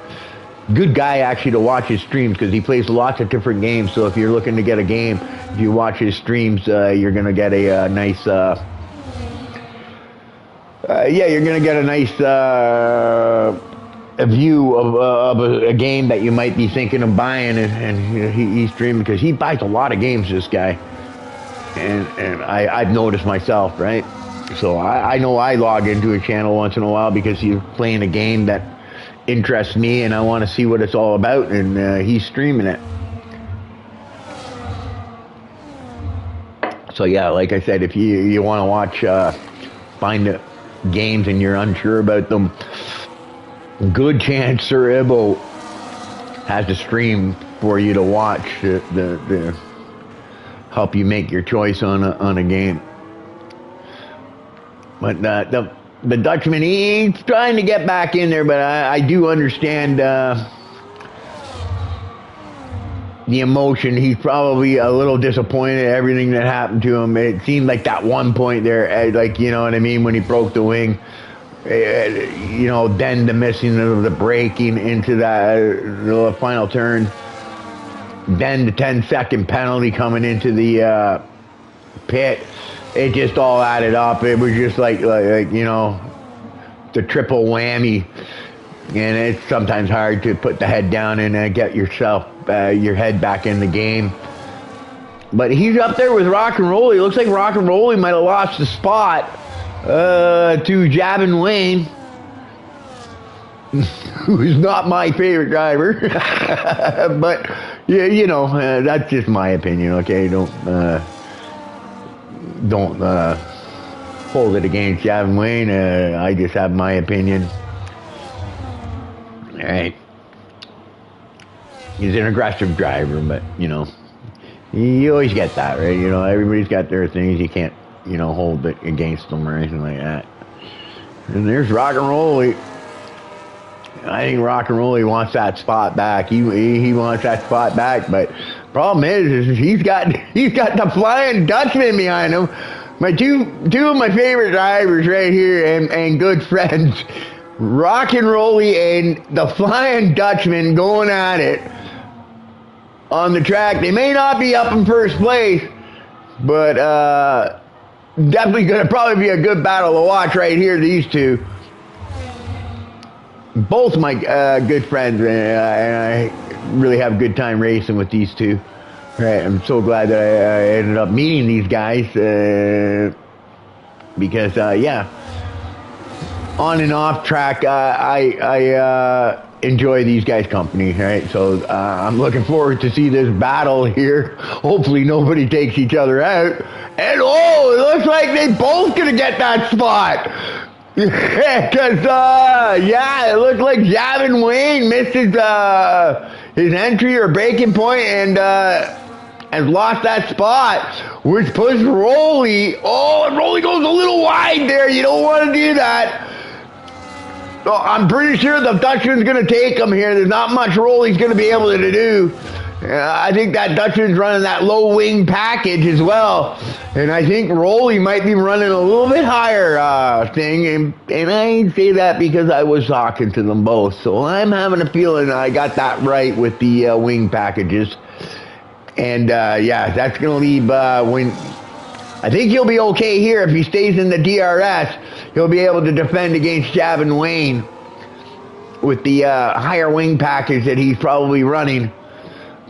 good guy, actually, to watch his streams, because he plays lots of different games. So if you're looking to get a game, if you watch his streams, you're going to get a nice... yeah, you're going to get a nice a view of a game that you might be thinking of buying, and he's streaming, because he buys a lot of games, this guy. And I've noticed myself, right? So I know I log into his channel once in a while because he's playing a game that interests me, and I want to see what it's all about, and he's streaming it. So yeah, like I said, if you want to watch, find the games and you're unsure about them, good chance Sir Ibbo has a stream for you to watch the help you make your choice on a game. But the Dutchman, he's trying to get back in there, but I do understand the emotion. He's probably a little disappointed at everything that happened to him. It seemed like that one point there, like, you know what I mean, when he broke the wing, you know, then the missing of the braking into the final turn, then the 10-second penalty coming into the pit. It just all added up. It was just like you know, the triple whammy. And it's sometimes hard to put the head down and get yourself, your head back in the game. But he's up there with Rock and Roll. It looks like Rock and Roll might have lost the spot to Javin Wayne, who's not my favorite driver. But, yeah, you know, that's just my opinion, okay? Don't hold it against Javin Wayne. I just have my opinion. All right. He's an aggressive driver, but, you know, you always get that, right? You know, everybody's got their things. You can't, you know, hold it against them or anything like that. And there's Rock and Roll. I think Rock and Roll, he wants that spot back. He wants that spot back, but problem is he's got the Flying Dutchman behind him. My two of my favorite drivers right here, and good friends, Rock and Rolly and the Flying Dutchman, going at it on the track. They may not be up in first place, but definitely going to probably be a good battle to watch right here, these two. Both my good friends, and I really have a good time racing with these two. Right, I'm so glad that I ended up meeting these guys, because yeah, on and off track, I enjoy these guys' company, right? So I'm looking forward to see this battle here. Hopefully nobody takes each other out. And oh, it looks like they both gonna get that spot. Because yeah, it looked like Javin Wayne missed his entry or breaking point, and has lost that spot, which puts Rolly. Oh, and Rolly goes a little wide there. You don't want to do that. So I'm pretty sure the Dutchman's going to take him here. There's not much roll he's going to be able to do. I think that Dutchman's running that low wing package as well. And I think Rolly might be running a little bit higher thing. And I say that because I was talking to them both. So I'm having a feeling I got that right with the wing packages. And yeah, that's going to leave when... I think he'll be okay here if he stays in the DRS. He'll be able to defend against Javin Wayne with the higher wing package that he's probably running.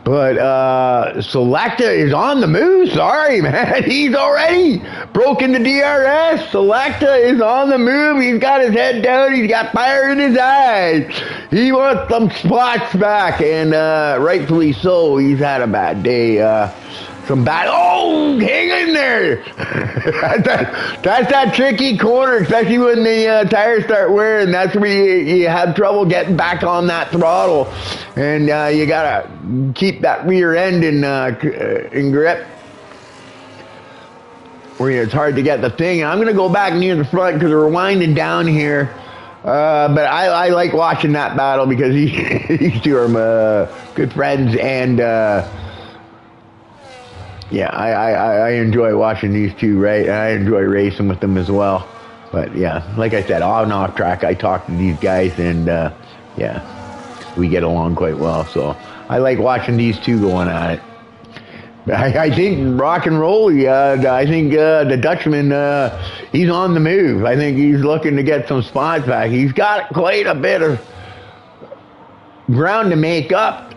But Selecta is on the move. Sorry, man. He's already broken the DRS. Selecta is on the move. He's got his head down. He's got fire in his eyes. He wants some spots back, and rightfully so. He's had a bad day. Some bad. Oh, hang in there. That's that tricky corner, especially when the tires start wearing. That's where you have trouble getting back on that throttle, and you gotta keep that rear end in grip. Where it's hard to get the thing. And I'm gonna go back near the front because we're winding down here. But I like watching that battle because these two are good friends, and yeah, I enjoy watching these two, right? I enjoy racing with them as well. But yeah, like I said, on and off track, I talk to these guys, and yeah, we get along quite well. So I like watching these two going at it. I think rock and roll. I think the Dutchman, he's on the move. I think he's looking to get some spots back. He's got quite a bit of ground to make up.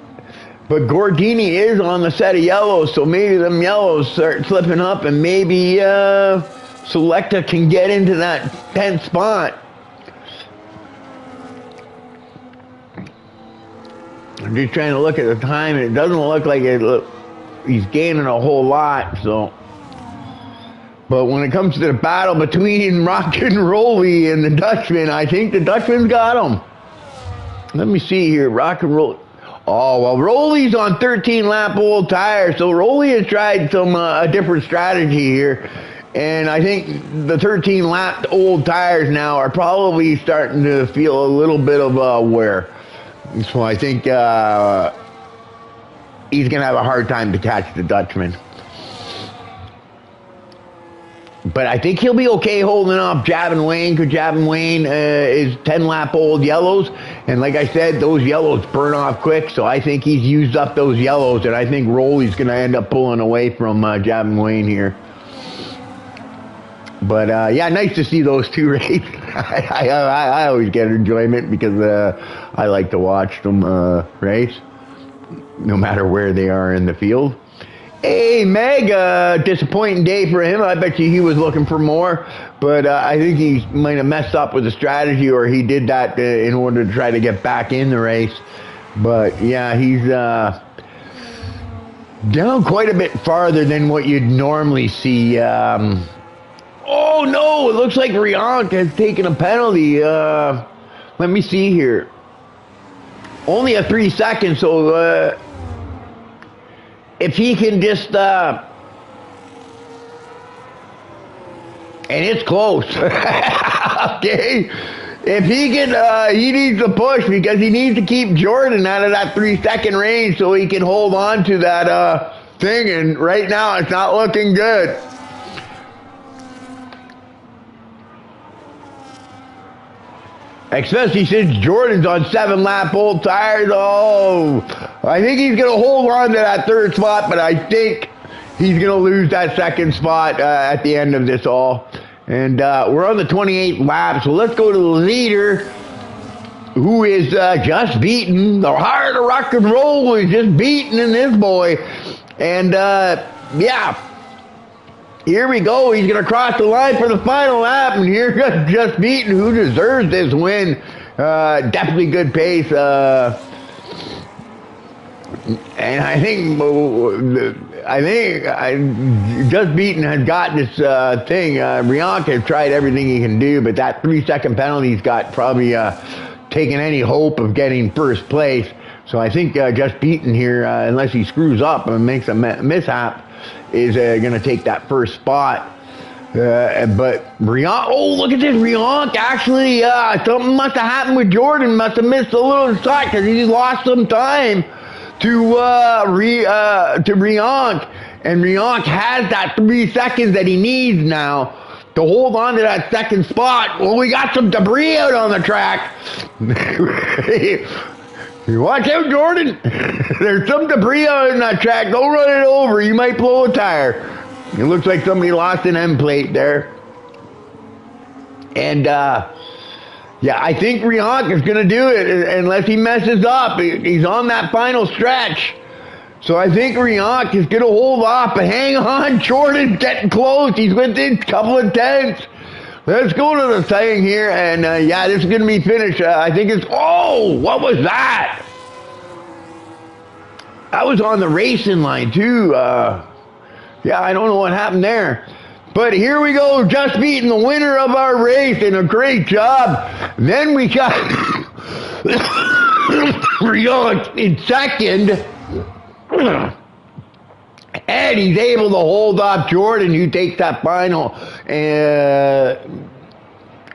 But Gordini is on the set of yellows, so maybe them yellows start slipping up, and maybe Selecta can get into that 10th spot. I'm just trying to look at the time, and it doesn't look like he's gaining a whole lot. So, but when it comes to the battle between Rock and Rolly and the Dutchman, I think the Dutchman's got him. Let me see here, Rock and Roll. Oh, well, Rolly's on 13-lap old tires, so Rolly has tried some a different strategy here, and I think the 13-lap old tires now are probably starting to feel a little bit of wear. So I think he's going to have a hard time to catch the Dutchman. But I think he'll be okay holding off Javin Wayne, because Javin Wayne is 10-lap old yellows. And like I said, those yellows burn off quick, so I think he's used up those yellows, and I think Rolly's going to end up pulling away from Javin Wayne here. But yeah, nice to see those two race. I always get enjoyment because I like to watch them race, no matter where they are in the field. A mega disappointing day for him. I bet you he was looking for more, but I think he might have messed up with the strategy, or he did that in order to try to get back in the race. But yeah, he's down quite a bit farther than what you'd normally see. Oh no, it looks like Riank has taken a penalty. Let me see here. Only a 3 seconds, so if he can just, and it's close, okay? If he can, he needs to push because he needs to keep Jordan out of that 3-second range so he can hold on to that thing, and right now it's not looking good. Especially since Jordan's on 7-lap old tires. Oh, I think he's going to hold on to that 3rd spot, but I think he's going to lose that 2nd spot at the end of this all. And we're on the 28th lap, so let's go to the leader, who is just beaten. The heart of rock and roll is just beaten in this boy. And yeah. Here we go. He's going to cross the line for the final lap, and here just beaten, who deserves this win. Definitely good pace. And I think just beaten has got this thing. Riank has tried everything he can do, but that 3-second penalty's got probably taken any hope of getting 1st place. So I think just beaten here, unless he screws up and makes a mishap, is going to take that 1st spot. But Rionk, oh, look at this. Rionk actually, something must have happened with Jordan. Must have missed a little shot because he lost some time to Rionk. And Rionk has that 3 seconds that he needs now to hold on to that second spot. Well, we got some debris out on the track. Watch out, Jordan. There's some debris out on that track. Don't run it over. You might blow a tire. It looks like somebody lost an end plate there. And, yeah, I think Rionk is going to do it unless he messes up. He's on that final stretch. So I think Rionk is going to hold off. But hang on, Jordan's getting close. He's within a couple of tenths. Let's go to the thing here. And, yeah, this is going to be finished. I think it's... Oh, what was that? That was on the racing line, too. Yeah, I don't know what happened there. But here we go, just beating the winner of our race, and a great job. Then we got Rionk in second. And he's able to hold off Jordan, who takes that final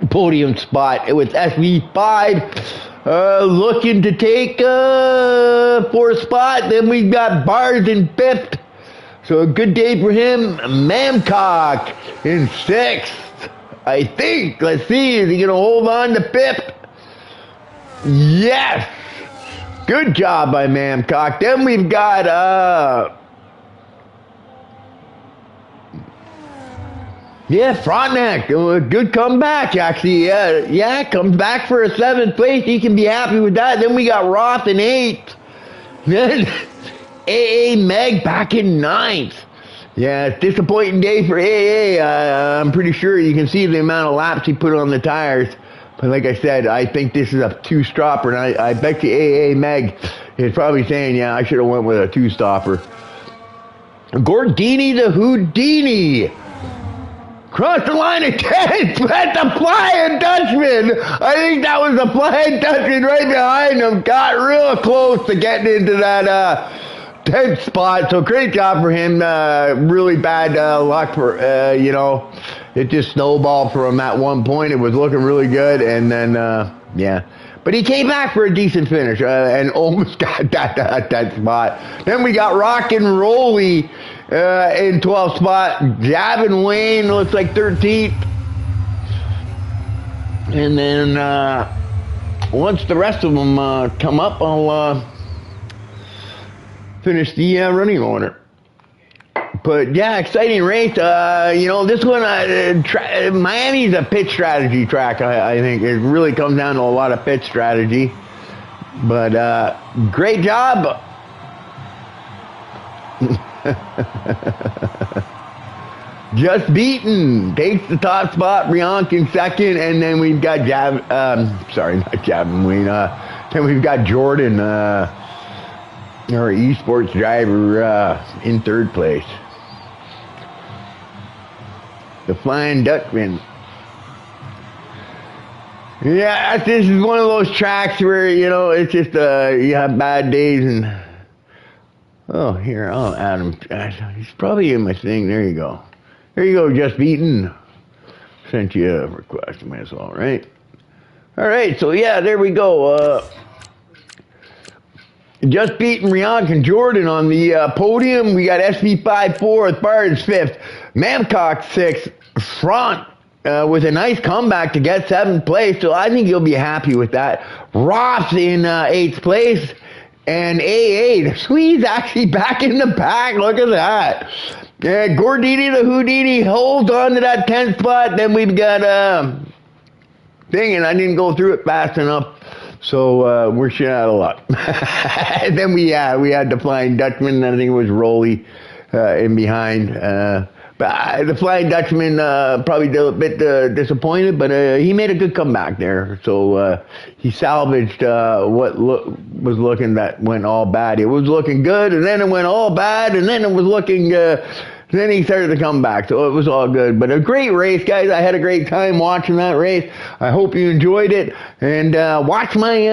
podium spot. It was SV5 looking to take fourth spot. Then we've got Bars in fifth. So a good day for him. Mamcock in sixth, I think. Let's see, is he going to hold on to fifth? Yes. Good job by Mamcock. Then we've got, yeah, Frontenac. Good comeback, actually. Yeah, comes back for a 7th place. He can be happy with that. Then we got Roth in 8th. Then AA Meg back in 9th. Yeah, it's a disappointing day for AA. I'm pretty sure you can see the amount of laps he put on the tires. But like I said, I think this is a 2-stopper, and I bet you AA Meg is probably saying, yeah, I should have went with a 2-stopper. Gordini the Houdini. Crossed the line of 10th. That's the Flying Dutchman. I think that was the Flying Dutchman right behind him. Got real close to getting into that 10th spot. So great job for him. Really bad luck for, you know, it just snowballed for him at one point. It was looking really good. And then, yeah. But he came back for a decent finish and almost got that spot. Then we got Rock and Rolly in 12th spot. Javin Wayne looks like 13th. And then once the rest of them come up, I'll finish the running order. But yeah, exciting race. You know, this one, Miami's a pit strategy track. I think it really comes down to a lot of pit strategy. But great job. Just Beaten takes the top spot. Rionk in second, and then we've got sorry, not Javin Wayne. Then we've got Jordan, our esports driver, in third place. The Flying Dutchman. Yeah, this is one of those tracks where, you know, it's just, you have bad days and... Oh, here, I'll add him. He's probably in my thing. There you go. There you go, Just Beaten. Sent you a request, that's all right. All right, so yeah, there we go. Just Beaten Rionk and Jordan on the podium. We got SV5 4th, Barnes 5th, Mamcock 6th, Front with a nice comeback to get 7th place. So I think you'll be happy with that. Ross in 8th place. And AA, the Swede's actually back in the pack. Look at that. Gordini the Houdini holds on to that 10th spot. Then we've got thing, and I didn't go through it fast enough. So we're shit out of luck. And then we had the Flying Dutchman. I think it was Rolly in behind. But the Flying Dutchman probably a bit disappointed, but he made a good comeback there. So he salvaged what was looking that went all bad. It was looking good, and then it went all bad, and then it was looking... then he started to come back, so it was all good. But a great race, guys. I had a great time watching that race. I hope you enjoyed it. And watch my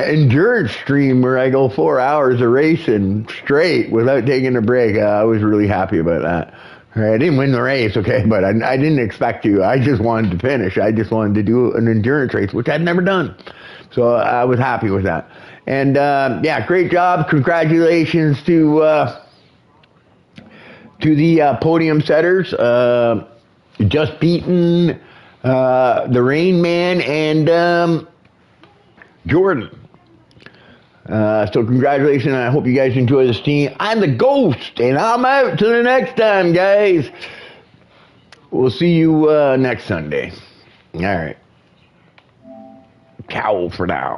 endurance stream where I go 4 hours of racing straight without taking a break. I was really happy about that. I didn't win the race, okay, but I didn't expect to. I just wanted to finish. I just wanted to do an endurance race, which I'd never done. So I was happy with that. And yeah, great job. Congratulations to the podium setters. Just beaten the Rain Man and Jordan. So congratulations, and I hope you guys enjoy the steam. I'm the Ghost, and I'm out. Till the next time, guys. We'll see you next Sunday. All right. Ciao for now.